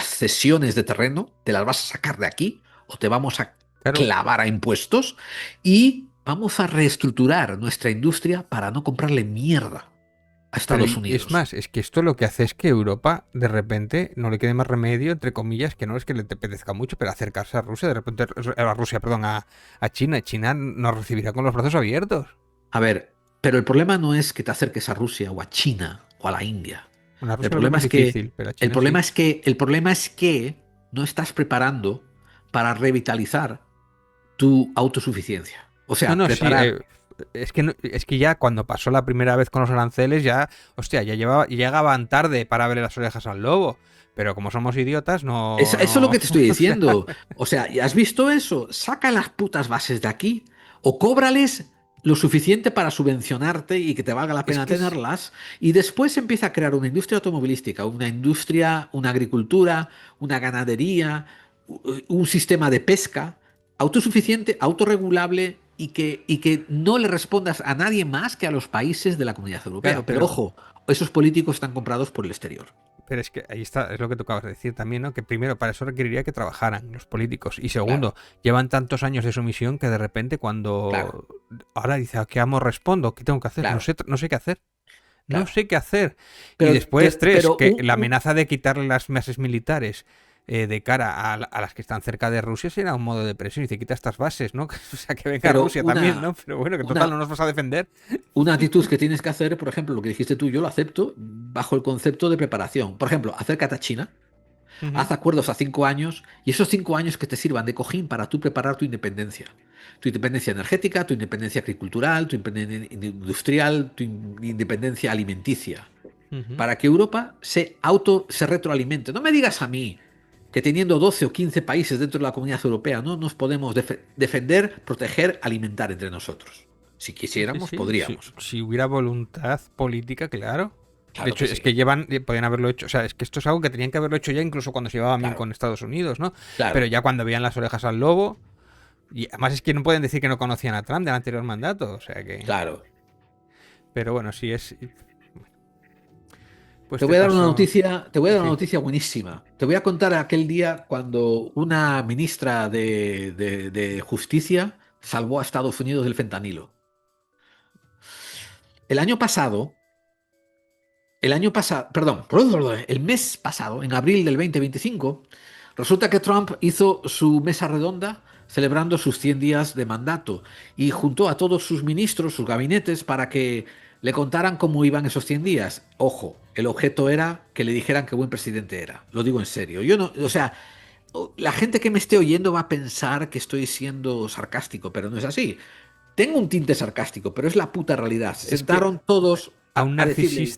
cesiones de terreno, te las vas a sacar de aquí o te vamos a clavar a impuestos y vamos a reestructurar nuestra industria para no comprarle mierda a Estados Unidos. Es más, es que esto lo que hace es que Europa de repente no le quede más remedio, entre comillas, que no es que le apetezca mucho, pero acercarse a Rusia, de repente a China. China nos recibirá con los brazos abiertos. A ver, pero el problema no es que te acerques a Rusia o a China o a la India. El problema es que no estás preparando para revitalizar tu autosuficiencia. O sea, es que ya cuando pasó la primera vez con los aranceles ya llegaban tarde para verle las orejas al lobo. Pero como somos idiotas, no... Eso es lo que te estoy diciendo. O sea, ¿has visto eso? Saca las putas bases de aquí o cóbrales lo suficiente para subvencionarte y que te valga la pena tenerlas, y después empieza a crear una industria automovilística, una industria, una agricultura, una ganadería, un sistema de pesca autosuficiente, autorregulable y que no le respondas a nadie más que a los países de la Comunidad Europea. Claro, pero ojo, esos políticos están comprados por el exterior. Pero es que ahí está, es lo que tú acabas de decir también, ¿no? Que primero, para eso requeriría que trabajaran los políticos. Y segundo, llevan tantos años de sumisión que de repente cuando ahora dice, ¿a qué amo respondo? ¿Qué tengo que hacer? No sé qué hacer. No sé qué hacer. Pero, y después, la amenaza de quitarle las bases militares de cara a las que están cerca de Rusia será un modo de presión. Y dice, quita estas bases, ¿no? O sea, que venga Rusia también, ¿no? Pero bueno, que total no nos vas a defender. Una actitud que tienes que hacer, por ejemplo, lo que dijiste tú, yo lo acepto bajo el concepto de preparación. Por ejemplo, acércate a China, haz acuerdos a 5 años y esos 5 años que te sirvan de cojín para tú preparar tu independencia. Tu independencia energética, tu independencia agricultural, tu independencia industrial, tu independencia alimenticia. Para que Europa se retroalimente. No me digas a mí que teniendo 12 o 15 países dentro de la Comunidad Europea no nos podemos defender, proteger, alimentar entre nosotros. Si quisiéramos, podríamos. Si hubiera voluntad política, claro. De hecho, es que podían haberlo hecho. O sea, es que esto es algo que tenían que haberlo hecho ya incluso cuando se llevaban bien con Estados Unidos, ¿no? Claro. Pero ya cuando veían las orejas al lobo, Y además es que no pueden decir que no conocían a Trump del anterior mandato, o sea que... Claro. Pero bueno, sí es... Pues Te voy a dar una paso- noticia, te voy a dar una Sí. noticia buenísima. Te voy a contar aquel día cuando una ministra de Justicia salvó a Estados Unidos del fentanilo. El año pasado, perdón, el mes pasado, en abril del 2025, resulta que Trump hizo su mesa redonda celebrando sus 100 días de mandato y juntó a todos sus ministros, sus gabinetes, para que le contaran cómo iban esos 100 días. Ojo, el objeto era que le dijeran qué buen presidente era. Lo digo en serio. Yo no, o sea, la gente que me esté oyendo va a pensar que estoy siendo sarcástico, pero no es así. Tengo un tinte sarcástico, pero es la puta realidad. Se Es que sentaron todos A un a decirle,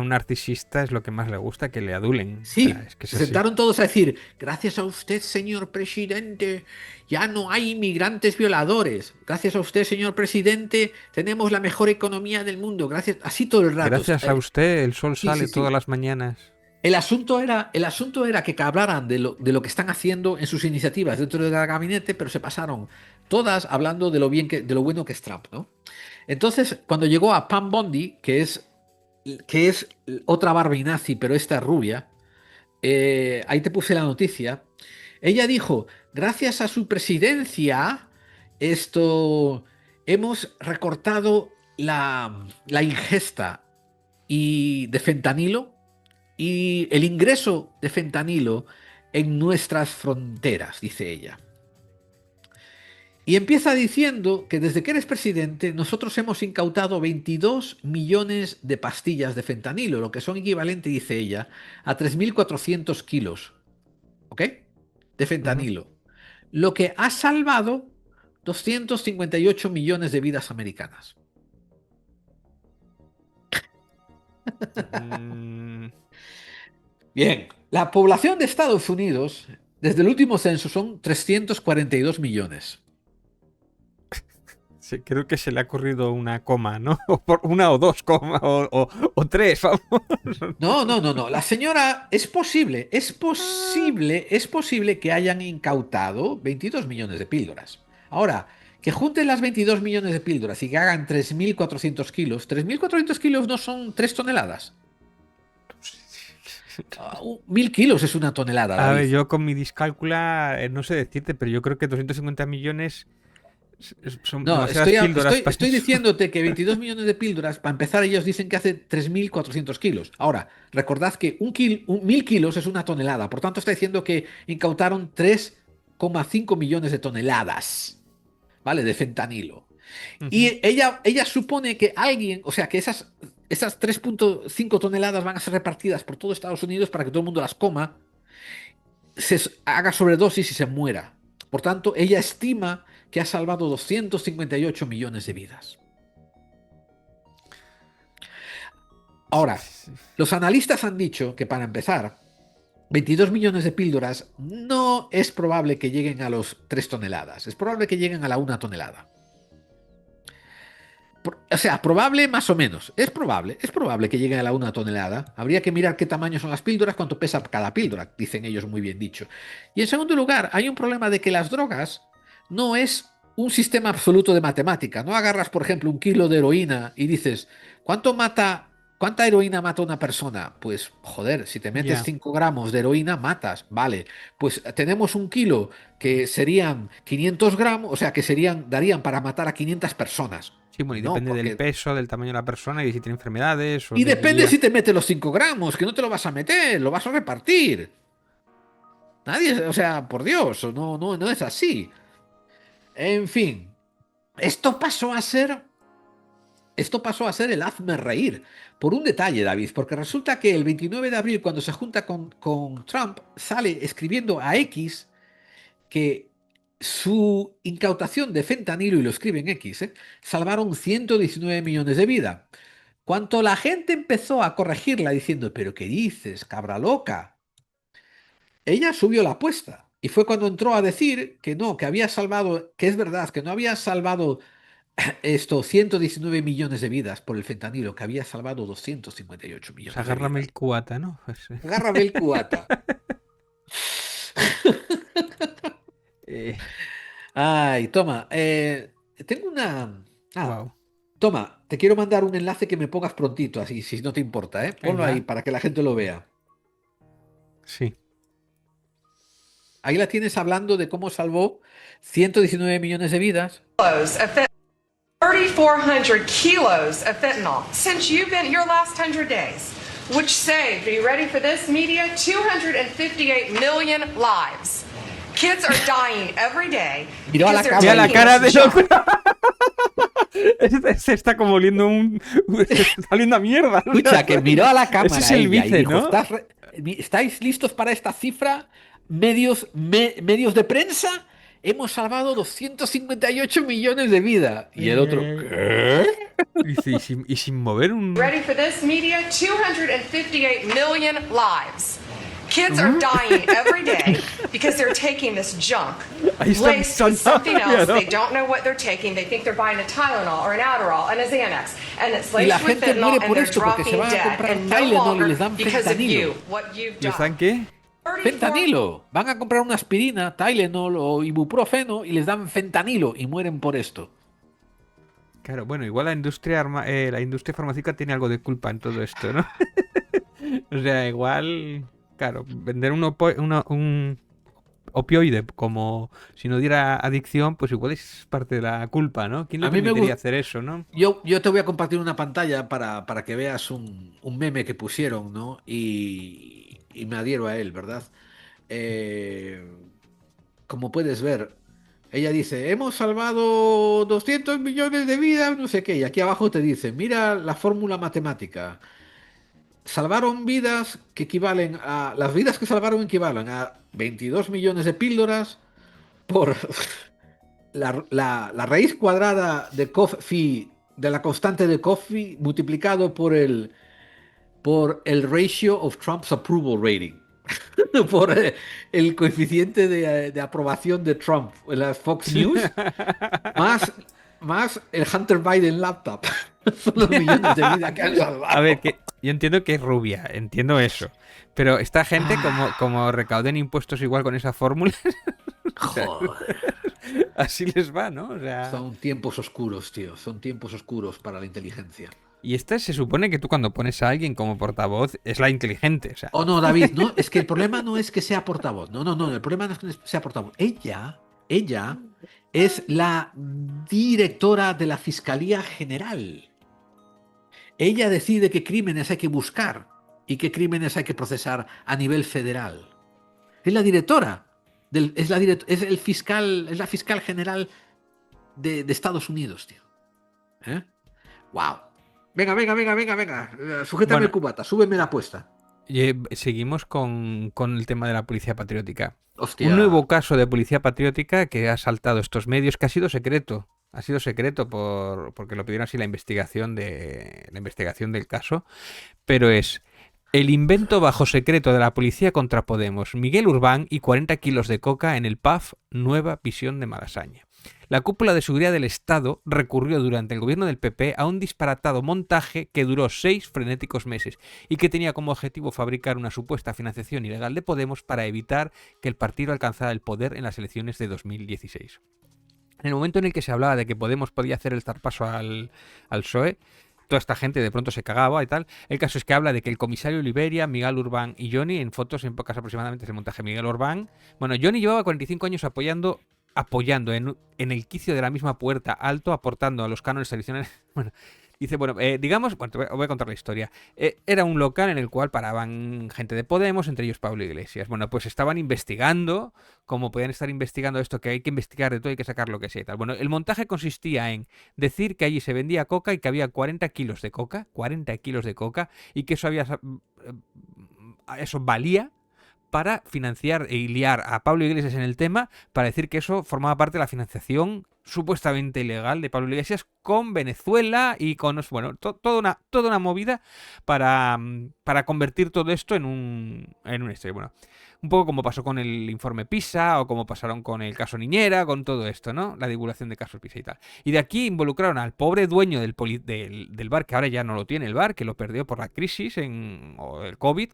narcisista es lo que más le gusta, que le adulen. sí, O sea, es que es se así. sentaron todos a decir, gracias a usted, señor presidente, ya no hay inmigrantes violadores. Gracias a usted, señor presidente, tenemos la mejor economía del mundo. Gracias, así todo el rato. Gracias a usted, el sol sí, sale sí, sí. todas las mañanas. El asunto era que hablaran de lo que están haciendo en sus iniciativas dentro del gabinete, pero se pasaron todas hablando de de lo bueno que es Trump, ¿no? Entonces, cuando llegó a Pam Bondi, que es otra Barbie nazi, pero esta es rubia, ahí te puse la noticia. Ella dijo, gracias a su presidencia, hemos recortado la ingesta de fentanilo y el ingreso de fentanilo en nuestras fronteras, dice ella. Y empieza diciendo que desde que eres presidente nosotros hemos incautado 22 millones de pastillas de fentanilo, lo que son equivalente, dice ella, a 3.400 kilos, ¿ok? De fentanilo. Lo que ha salvado 258 millones de vidas americanas. Mm, Bien, la población de Estados Unidos, desde el último censo, son 342 millones. sí, creo que se le ha ocurrido una coma, ¿no? O una o dos comas, o tres, vamos. No. La señora, es posible que hayan incautado 22 millones de píldoras. Ahora, que junten las 22 millones de píldoras y que hagan 3.400 kilos. 3.400 kilos no son 3 toneladas. 1.000 kilos es una tonelada, A ver, David. yo con mi discálcula no sé decirte, pero yo creo que 250 millones son No, demasiadas píldoras para estoy eso. diciéndote que 22 millones de píldoras, para empezar, ellos dicen que hace 3.400 kilos. Ahora, recordad que 1.000 kilos es una tonelada, por tanto está diciendo que incautaron 3,5 millones de toneladas, ¿vale? De fentanilo. Y ella supone que alguien, o sea, que esas 3,5 toneladas van a ser repartidas por todo Estados Unidos para que todo el mundo las coma, se haga sobredosis y se muera. Por tanto, ella estima que ha salvado 258 millones de vidas. Ahora, los analistas han dicho que para empezar, 22 millones de píldoras no es probable que lleguen a los 3 toneladas, es probable que lleguen a la 1 tonelada. O sea, probable más o menos. Es probable que lleguen a la 1 tonelada. Habría que mirar qué tamaño son las píldoras, cuánto pesa cada píldora, dicen ellos, muy bien dicho. Y en segundo lugar, hay un problema de que las drogas no es un sistema absoluto de matemática. No agarras, por ejemplo, 1 kilo de heroína y dices, ¿cuánta heroína mata una persona? Pues, joder, si te metes Ya. 5 gramos de heroína, matas. Vale, pues tenemos 1 kilo que serían 500 gramos, o sea, que darían para matar a 500 personas. Sí, bueno, y No, depende del porque... peso, del tamaño de la persona y de si tiene enfermedades. O Y del depende día. si te metes los 5 gramos, que no te lo vas a meter, lo vas a repartir. Nadie, o sea, por Dios, no es así. En fin, esto pasó a ser el hazme reír. Por un detalle, David, porque resulta que el 29 de abril, cuando se junta con Trump, sale escribiendo a X que su incautación de fentanilo, y lo escribe en X, salvaron 119 millones de vidas. Cuando la gente empezó a corregirla diciendo, ¿pero qué dices, cabra loca? Ella subió la apuesta. Y fue cuando entró a decir que no, que había salvado, que es verdad, que no había salvado 119 millones de vidas por el fentanilo, que había salvado 258 millones de Agárrame vidas. el cubata, ¿no? Agárrame el cubata. Eh, Ay, toma, tengo una... Wow. Toma, te quiero mandar un enlace que me pongas prontito, así, si no te importa, ¿eh? Ponlo Venga. ahí para que la gente lo vea. Sí. Ahí la tienes hablando de cómo salvó 119 millones de vidas. 3,400 kilos of fentanyl since you've been here last 100 days, which saved, are you ready for this, media? 258 million lives. Kids are dying every day. Miró a la because Mira they're la taking cara de this junk. Se está como oliendo se está oliendo a mierda. ¿no? Escucha, que miró a la cámara Ese es el ella y vice, dijo, ¿no? ¿Estáis listos para esta cifra? Medios de prensa, hemos salvado 258 millones de vidas. Y el otro, ¿qué? Y sin mover un... Ready for this, media? 258 million lives. Kids are dying every day because they're taking this junk Ahí está laced with pensando, something else. ¿no? They don't know what they're taking. They think they're buying a Tylenol or an Adderall and a Xanax, and it's Y la laced with gente fentanyl, muere and por they're esto porque se dropping van a dead, comprar and no Tylenol y longer les dan because of fentanilo. you, what you've ¿Y están done. qué? Fentanilo. Van a comprar una aspirina, Tylenol o ibuprofeno y les dan fentanilo y mueren por esto. Claro, bueno, igual la industria farmacéutica tiene algo de culpa en todo esto, ¿no? O sea, igual, claro, vender un opioide como si no diera adicción, pues igual es parte de la culpa, ¿no? ¿Quién le A mí me permitiría gu- hacer eso, no? Yo te voy a compartir una pantalla para que veas un meme que pusieron, ¿no? Y me adhiero a él, ¿verdad? Como puedes ver, ella dice, hemos salvado 200 millones de vidas, no sé qué, y aquí abajo te dice, mira la fórmula matemática. Salvaron vidas que equivalen a... Las vidas que salvaron equivalen a 22 millones de píldoras por la raíz cuadrada de phi de la constante de Coffey multiplicado por el ratio of Trump's approval rating. Por el coeficiente de aprobación de Trump en la Fox News, más el Hunter Biden laptop. Son los millones de vidas que han salvado. A ver, que yo entiendo que es rubia, entiendo eso. Pero esta gente, como recauden impuestos igual con esa fórmula, Joder. así les va, ¿no? O sea... Son tiempos oscuros, tío. Son tiempos oscuros para la inteligencia. Y esta se supone que tú cuando pones a alguien como portavoz es la inteligente, o sea... Oh, no, David, no, es que el problema no es que sea portavoz. No, el problema no es que sea portavoz. Ella es la directora de la Fiscalía General. Ella decide qué crímenes hay que buscar y qué crímenes hay que procesar a nivel federal. Es la directora. Es la fiscal general de Estados Unidos, tío. Wow. Venga. Sujétame Bueno. el cubata, súbeme la apuesta. Y seguimos con el tema de la policía patriótica. Hostia. Un nuevo caso de policía patriótica que ha saltado estos medios, que ha sido secreto. Ha sido secreto porque lo pidieron así la investigación del caso. Pero es el invento bajo secreto de la policía contra Podemos. Miguel Urbán y 40 kilos de coca en el PAF Nueva Visión de Malasaña. La cúpula de seguridad del Estado recurrió durante el gobierno del PP a un disparatado montaje que duró 6 frenéticos meses y que tenía como objetivo fabricar una supuesta financiación ilegal de Podemos para evitar que el partido alcanzara el poder en las elecciones de 2016. En el momento en el que se hablaba de que Podemos podía hacer el zarpazo al PSOE, toda esta gente de pronto se cagaba y tal. El caso es que habla de que el comisario Oliveria, Miguel Urbán y Johnny, en fotos en pocas aproximadamente es el montaje Miguel Urbán. Bueno, Johnny llevaba 45 años apoyando en el quicio de la misma puerta alto, aportando a los cánones tradicionales. Bueno, dice, voy a contar la historia. Era un local en el cual paraban gente de Podemos, entre ellos Pablo Iglesias. Bueno, pues estaban investigando, como podían estar investigando esto, que hay que investigar de todo, hay que sacar lo que sea y tal. Bueno, el montaje consistía en decir que allí se vendía coca y que había 40 kilos de coca, y que eso valía para financiar y liar a Pablo Iglesias en el tema, para decir que eso formaba parte de la financiación supuestamente ilegal de Pablo Iglesias con Venezuela y con, bueno, toda una movida para para convertir todo esto en una historia. Bueno, un poco como pasó con el informe PISA o como pasaron con el caso Niñera, con todo esto, ¿no? La divulgación de casos PISA y tal. Y de aquí involucraron al pobre dueño del bar, que ahora ya no lo tiene el bar, que lo perdió por la crisis o el COVID.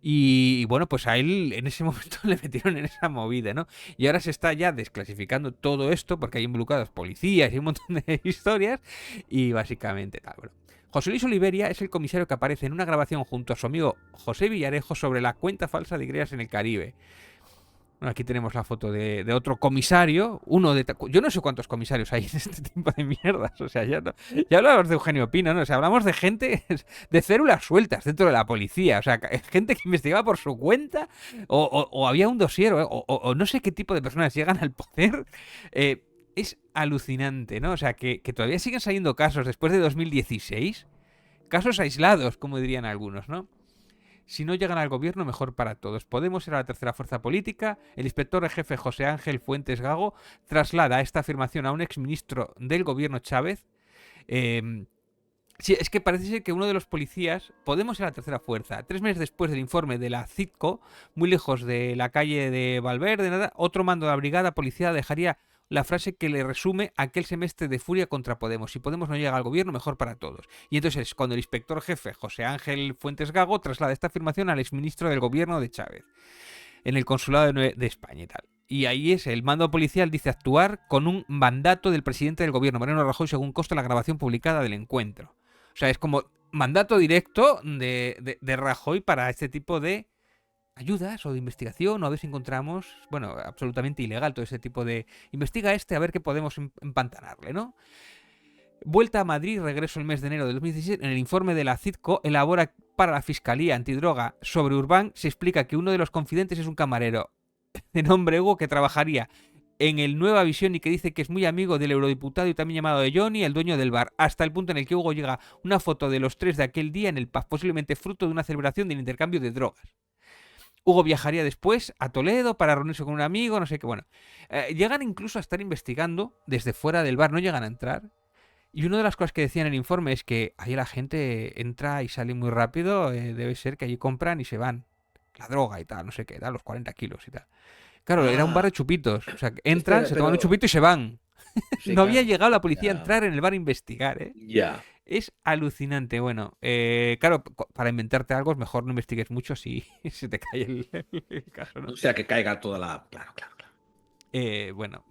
Y bueno, pues a él en ese momento le metieron en esa movida, ¿no? Y ahora se está ya desclasificando todo esto porque hay involucrados policías y un montón de historias. Y básicamente tal, bueno. José Luis Oliveria es el comisario que aparece en una grabación junto a su amigo José Villarejo sobre la cuenta falsa de Igleas en el Caribe. Bueno, aquí tenemos la foto de otro comisario, yo no sé cuántos comisarios hay en este tipo de mierdas, o sea, ya hablamos de Eugenio Pino, ¿no? O sea, hablamos de gente de células sueltas dentro de la policía, o sea, gente que investigaba por su cuenta, o había un dossier, o no sé qué tipo de personas llegan al poder. Es alucinante, ¿no? O sea, que todavía siguen saliendo casos después de 2016. Casos aislados, como dirían algunos, ¿no? Si no llegan al gobierno, mejor para todos. Podemos era la tercera fuerza política. El inspector jefe José Ángel Fuentes Gago traslada esta afirmación a un exministro del gobierno Chávez. Sí, es que parece ser que uno de los policías, Podemos era la tercera fuerza. 3 meses después del informe de la CITCO, muy lejos de la calle de Valverde, otro mando de la brigada policial dejaría la frase que le resume aquel semestre de furia contra Podemos. Si Podemos no llega al gobierno, mejor para todos. Y entonces es cuando el inspector jefe José Ángel Fuentes Gago traslada esta afirmación al exministro del gobierno de Chávez en el consulado de España y tal. Y ahí es, el mando policial dice actuar con un mandato del presidente del gobierno, Mariano Rajoy, según consta la grabación publicada del encuentro. O sea, es como mandato directo de Rajoy para este tipo de ayudas o de investigación, o a ver si encontramos, bueno, absolutamente ilegal todo ese tipo de... Investiga a ver qué podemos empantanarle, ¿no? Vuelta a Madrid, regreso el mes de enero de 2017. En el informe de la CITCO, elabora para la Fiscalía Antidroga sobre Urbán, se explica que uno de los confidentes es un camarero de nombre Hugo que trabajaría en el Nueva Visión y que dice que es muy amigo del eurodiputado y también llamado de Johnny, el dueño del bar, hasta el punto en el que Hugo llega una foto de los 3 de aquel día en el pub, posiblemente fruto de una celebración del intercambio de drogas. Hugo viajaría después a Toledo para reunirse con un amigo, no sé qué, bueno. Llegan incluso a estar investigando desde fuera del bar, no llegan a entrar. Y una de las cosas que decía en el informe es que ahí la gente entra y sale muy rápido, debe ser que allí compran y se van. La droga y tal, no sé qué, los 40 kilos y tal. Claro, era un bar de chupitos, o sea, que entran, se toman un chupito y se van. Sí, no claro. había llegado la policía a entrar en el bar a investigar, ¿eh? Ya. Es alucinante. Bueno, claro, para inventarte algo es mejor no investigues mucho si te cae el caso, ¿no? O sea, que caiga toda la... Claro. Bueno,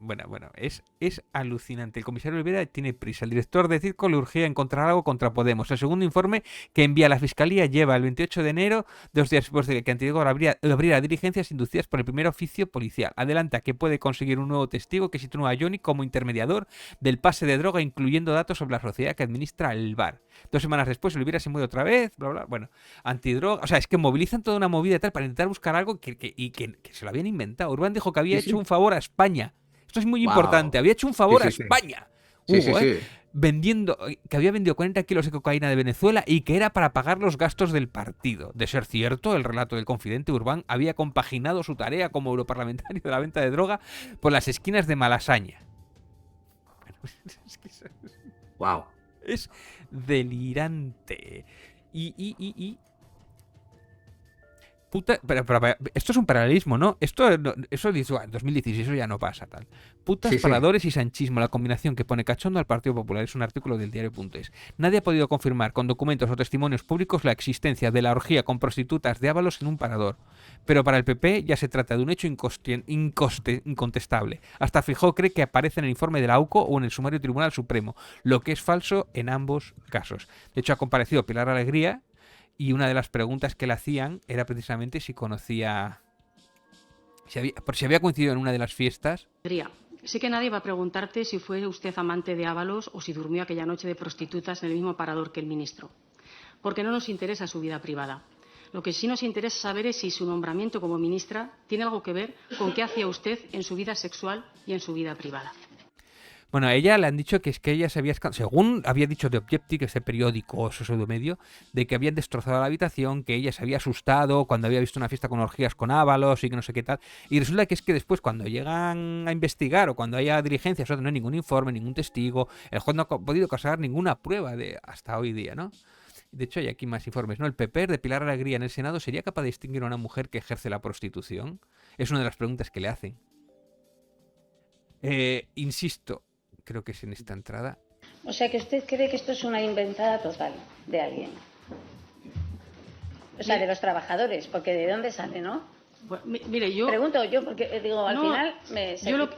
es alucinante. El comisario Olivera tiene prisa. El director de CITCO le urgía encontrar algo contra Podemos. El segundo informe que envía a la Fiscalía lleva el 28 de enero, 2 días después de que Antidroga abriera diligencias inducidas por el primer oficio policial. Adelanta que puede conseguir un nuevo testigo que sitúa a Johnny como intermediador del pase de droga, incluyendo datos sobre la sociedad que administra el bar. 2 semanas después Olivera se muere otra vez, bla, bla. Bueno, Antidroga... O sea, es que movilizan toda una movida y tal para intentar buscar algo que se lo habían inventado. Urbán dijo que había hecho un favor a España. Esto es muy importante. Había hecho un favor a España. Hugo, vendiendo, que había vendido 40 kilos de cocaína de Venezuela y que era para pagar los gastos del partido. De ser cierto, el relato del confidente Urbán había compaginado su tarea como europarlamentario de la venta de droga por las esquinas de Malasaña. Wow. Es delirante. Puta, pero esto es un paralelismo, ¿no? Eso dice, en 2016 eso ya no pasa, tal. Putas, paradores y sanchismo, la combinación que pone cachondo al Partido Popular. Es un artículo del diario.es. Nadie ha podido confirmar con documentos o testimonios públicos la existencia de la orgía con prostitutas de Ábalos en un parador. Pero para el PP ya se trata de un hecho incontestable. Hasta Feijóo cree que aparece en el informe de la AUCO o en el sumario Tribunal Supremo, lo que es falso en ambos casos. De hecho, ha comparecido Pilar Alegría, y una de las preguntas que le hacían era precisamente si conocía... por si había coincidido en una de las fiestas. Sé que nadie va a preguntarte si fue usted amante de Ábalos o si durmió aquella noche de prostitutas en el mismo parador que el ministro, porque no nos interesa su vida privada. Lo que sí nos interesa saber es si su nombramiento como ministra tiene algo que ver con qué hacía usted en su vida sexual y en su vida privada. Bueno, a ella le han dicho que es que ella se había... Según había dicho The Objective, ese periódico o ese pseudomedio, de que habían destrozado la habitación, que ella se había asustado cuando había visto una fiesta con orgías con Ábalos y que no sé qué tal. Y resulta que es que después, cuando llegan a investigar o cuando haya diligencias, no hay ningún informe, ningún testigo, el juez no ha podido causar ninguna prueba de hasta hoy día, ¿no? De hecho, hay aquí más informes, ¿no? ¿El PP de Pilar Alegría en el Senado sería capaz de distinguir a una mujer que ejerce la prostitución? Es una de las preguntas que le hacen. Insisto, creo que es en esta entrada. O sea que usted cree que esto es una inventada total de alguien. O sea, de los trabajadores, porque ¿de dónde sale, no? Bueno, mire, yo... Pregunto yo, porque digo, al no, final...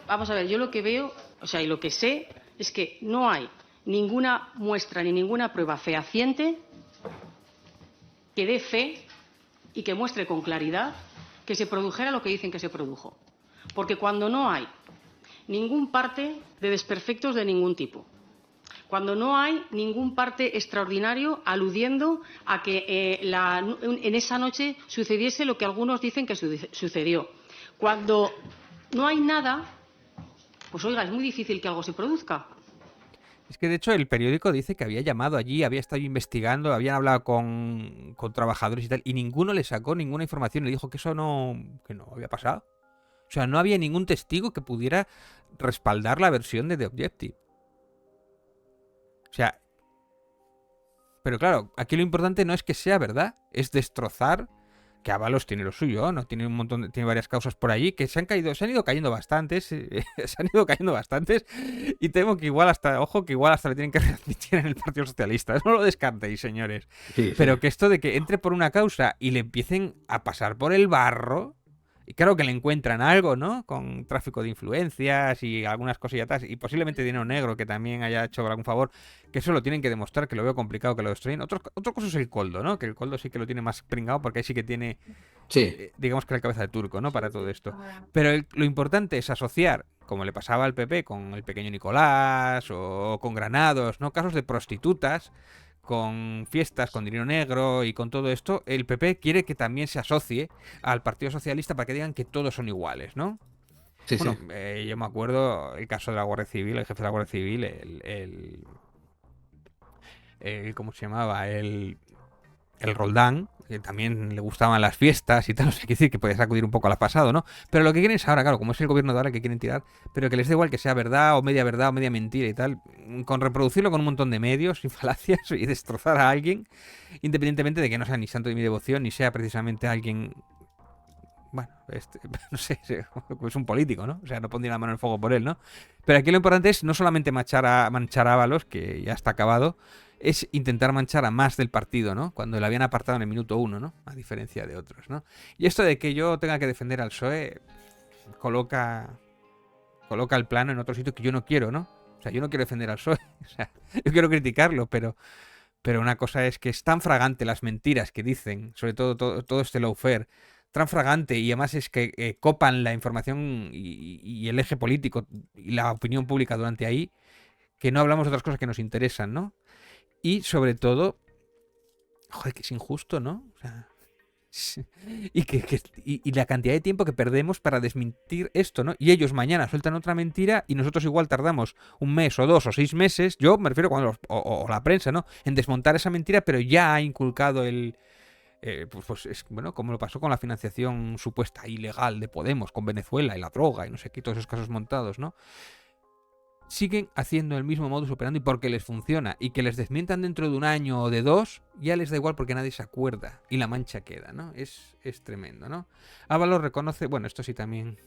vamos a ver, yo lo que veo, o sea, y lo que sé, es que no hay ninguna muestra ni ninguna prueba fehaciente que dé fe y que muestre con claridad que se produjera lo que dicen que se produjo. Porque cuando no hay ningún parte de desperfectos de ningún tipo, cuando no hay ningún parte extraordinario aludiendo a que en esa noche sucediese lo que algunos dicen que sucedió, cuando no hay nada, pues oiga, es muy difícil que algo se produzca. Es que de hecho el periódico dice que había llamado allí, había estado investigando, habían hablado con trabajadores y tal, y ninguno le sacó ninguna información, le dijo que eso no había pasado. O sea, no había ningún testigo que pudiera respaldar la versión de The Objective. O sea, pero claro, aquí lo importante no es que sea verdad, es destrozar, que Ábalos tiene lo suyo, ¿no? Tiene un montón tiene varias causas por allí que se han ido cayendo bastantes, y temo que igual hasta le tienen que readmitir en el Partido Socialista, no lo descartéis, señores. Sí, pero que esto de que entre por una causa y le empiecen a pasar por el barro, y claro que le encuentran algo, ¿no? Con tráfico de influencias y algunas cosillas y posiblemente dinero negro que también haya hecho algún favor, que eso lo tienen que demostrar, que lo veo complicado que lo destruyen. Otra cosa es el Koldo, ¿no? Que el Koldo sí que lo tiene más pringado porque ahí sí que tiene, digamos que la cabeza de turco, ¿no? Para todo esto. Pero lo importante es asociar, como le pasaba al PP con el pequeño Nicolás o con Granados, ¿no? Casos de prostitutas con fiestas, con dinero negro y con todo esto, el PP quiere que también se asocie al Partido Socialista para que digan que todos son iguales, ¿no? Sí, bueno, sí. Yo me acuerdo el caso de la Guardia Civil, el jefe de la Guardia Civil, ¿cómo se llamaba? El Roldán, que también le gustaban las fiestas y tal, no sé qué decir, que podías acudir un poco al pasado, ¿no? Pero lo que quieren es ahora, claro, como es el gobierno de ahora que quieren tirar, pero que les da igual que sea verdad o media mentira y tal, con reproducirlo con un montón de medios y falacias y destrozar a alguien, independientemente de que no sea ni santo de mi devoción, ni sea precisamente alguien... Bueno, no sé, es un político, ¿no? O sea, no pondría la mano en el fuego por él, ¿no? Pero aquí lo importante es no solamente manchar a Ábalos, que ya está acabado, es intentar manchar a más del partido, ¿no? Cuando le habían apartado en el minuto 1, ¿no? A diferencia de otros, ¿no? Y esto de que yo tenga que defender al PSOE coloca el plano en otro sitio que yo no quiero, ¿no? O sea, yo no quiero defender al PSOE, o sea, yo quiero criticarlo, pero una cosa es que es tan fragante las mentiras que dicen, sobre todo este lawfare, tan fragante, y además es que copan la información y el eje político y la opinión pública durante ahí, que no hablamos de otras cosas que nos interesan, ¿no? Y sobre todo, joder, que es injusto, ¿no? O sea, y la cantidad de tiempo que perdemos para desmentir esto, ¿no? Y ellos mañana sueltan otra mentira y nosotros igual tardamos 1 mes o 2 o 6 meses, yo me refiero cuando o la prensa, ¿no? En desmontar esa mentira, pero ya ha inculcado bueno, como lo pasó con la financiación supuesta ilegal de Podemos con Venezuela y la droga y no sé qué, todos esos casos montados, ¿no? Siguen haciendo el mismo modus operandi porque les funciona, y que les desmientan dentro de 1 año o de 2 ya les da igual porque nadie se acuerda y la mancha queda, ¿no? Es tremendo, ¿no? Ábalos reconoce, bueno, esto sí también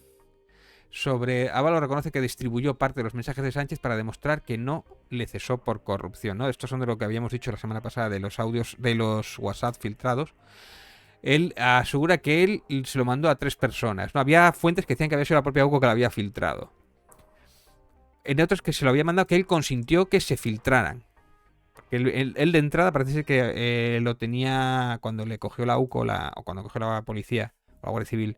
Ábalos reconoce que distribuyó parte de los mensajes de Sánchez para demostrar que no le cesó por corrupción, ¿no? Estos son de lo que habíamos dicho la semana pasada de los audios de los WhatsApp filtrados. Él asegura que él se lo mandó a 3 personas, ¿no? Había fuentes que decían que había sido la propia Hugo que lo había filtrado. En otros que se lo había mandado, que él consintió que se filtraran. Él de entrada parece ser que lo tenía cuando le cogió la UCO o cuando cogió la policía o la Guardia Civil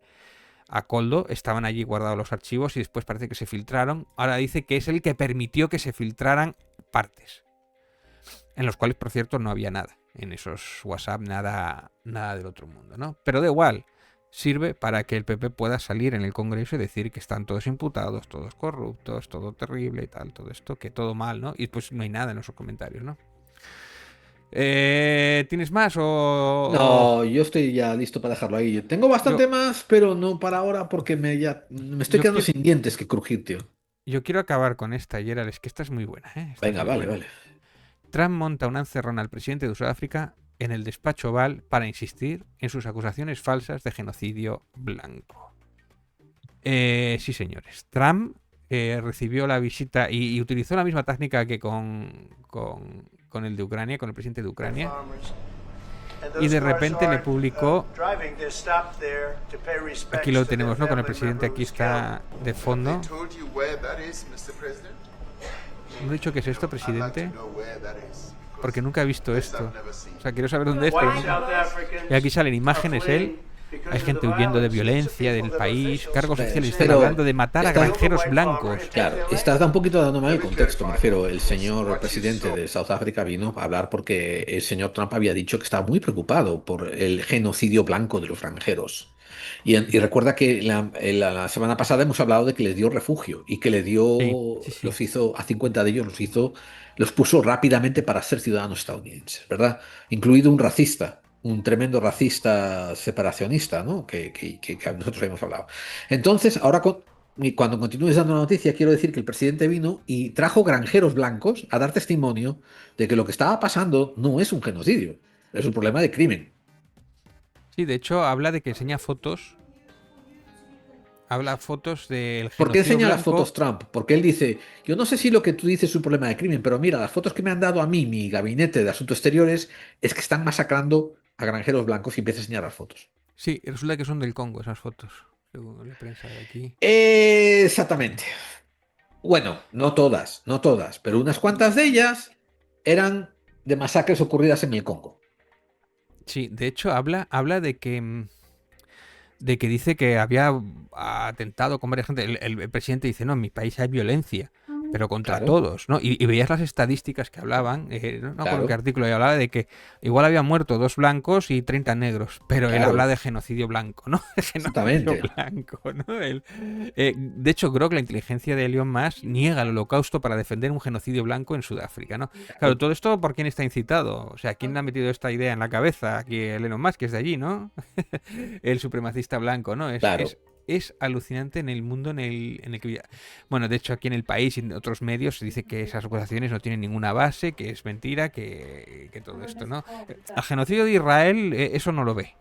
a Koldo, estaban allí guardados los archivos y después parece que se filtraron. Ahora dice que es el que permitió que se filtraran partes, en los cuales, por cierto, no había nada en esos WhatsApp, nada del otro mundo, ¿no? Pero da igual. Sirve para que el PP pueda salir en el Congreso y decir que están todos imputados, todos corruptos, todo terrible y tal, todo esto, que todo mal, ¿no? Y pues no hay nada en esos comentarios, ¿no? ¿Tienes más o...? No, yo estoy ya listo para dejarlo ahí. Tengo bastante más, pero no para ahora porque me estoy quedando sin dientes que crujir, tío. Yo quiero acabar con esta, Gerald, es que esta es muy buena, ¿eh? Venga, vale. Trump monta una encerrona al presidente de Sudáfrica en el despacho Oval para insistir en sus acusaciones falsas de genocidio blanco. Sí, señores. Trump recibió la visita y utilizó la misma técnica que con el de Ucrania, con el presidente de Ucrania. Y de repente le publicó, aquí lo tenemos, ¿no? Con el presidente aquí está de fondo. ¿No he dicho qué es esto, presidente? Porque nunca he visto esto. O sea, quiero saber dónde es, pero nunca. Y aquí salen imágenes, él. Hay gente huyendo de violencia del país, cargos oficiales están hablando de matar a granjeros blancos. Claro, está un poquito dando mal el contexto, me refiero. El señor presidente de South Africa vino a hablar porque el señor Trump había dicho que estaba muy preocupado por el genocidio blanco de los granjeros. Y recuerda que la semana pasada hemos hablado de que les dio refugio y que le dio, los hizo, a 50 de ellos los puso rápidamente para ser ciudadanos estadounidenses, ¿verdad? Incluido un racista. Un tremendo racista separacionista, ¿no? Que nosotros hemos hablado. Entonces, ahora cuando continúes dando la noticia, quiero decir que el presidente vino y trajo granjeros blancos a dar testimonio de que lo que estaba pasando no es un genocidio, es un problema de crimen. Sí, de hecho, habla de que enseña fotos. Habla fotos del genocidio. ¿Por qué enseña blanco? las fotos Trump? Porque él dice, yo no sé si lo que tú dices es un problema de crimen, pero mira, las fotos que me han dado a mí, mi gabinete de asuntos exteriores, es que están masacrando a granjeros blancos y empieza a enseñar las fotos. Sí, resulta que son del Congo esas fotos, según la prensa de aquí. Exactamente. Bueno, no todas, pero unas cuantas de ellas eran de masacres ocurridas en el Congo. Sí, de hecho habla de que dice que había atentado con varias gente. El presidente dice, no, en mi país hay violencia, pero contra todos, ¿no? Y veías las estadísticas que hablaban, no me acuerdo qué artículo, y hablaba de que igual habían muerto 2 blancos y 30 negros, pero él habla de genocidio blanco, ¿no? De genocidio blanco, ¿no? De hecho, creo que la inteligencia de Elon Musk niega el holocausto para defender un genocidio blanco en Sudáfrica, ¿no? Claro, todo esto, ¿por quién está incitado? O sea, ¿quién le ha metido esta idea en la cabeza? Aquí Elon Musk, que es de allí, ¿no? El supremacista blanco, ¿no? Es alucinante en el mundo en el que... Bueno, de hecho aquí en El País y en otros medios se dice que esas acusaciones no tienen ninguna base, que es mentira, que todo esto, ¿no? Al genocidio de Israel eso no lo ve.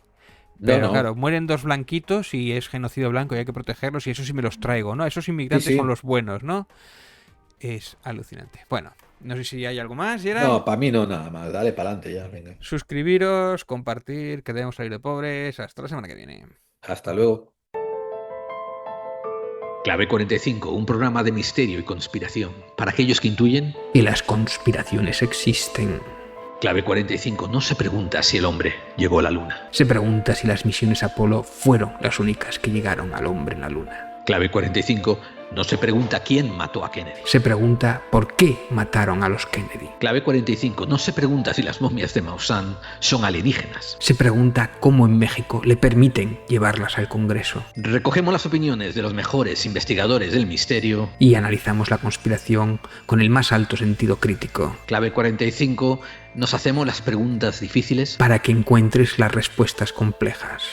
Pero claro, mueren 2 blanquitos y es genocidio blanco y hay que protegerlos y eso sí me los traigo, ¿no? Esos inmigrantes son los buenos, ¿no? Es alucinante. Bueno, no sé si hay algo más, Gerard. No, para mí no, nada más. Dale para adelante ya, venga. Suscribiros, compartir, que debemos salir de pobres. Hasta la semana que viene. Hasta luego. Clave 45, un programa de misterio y conspiración para aquellos que intuyen que las conspiraciones existen. Clave 45, no se pregunta si el hombre llegó a la luna. Se pregunta si las misiones Apolo fueron las únicas que llegaron al hombre en la luna. Clave 45, no se pregunta quién mató a Kennedy. Se pregunta por qué mataron a los Kennedy. Clave 45, no se pregunta si las momias de Maussan son alienígenas. Se pregunta cómo en México le permiten llevarlas al Congreso. Recogemos las opiniones de los mejores investigadores del misterio y analizamos la conspiración con el más alto sentido crítico. Clave 45, nos hacemos las preguntas difíciles para que encuentres las respuestas complejas.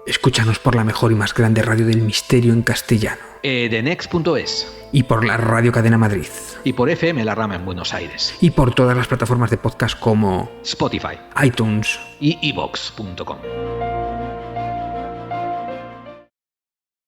Escúchanos por la mejor y más grande radio del misterio en castellano. Edenex.es. Y por la Radio Cadena Madrid. Y por FM La Rama en Buenos Aires. Y por todas las plataformas de podcast como Spotify, iTunes y iVoox.com.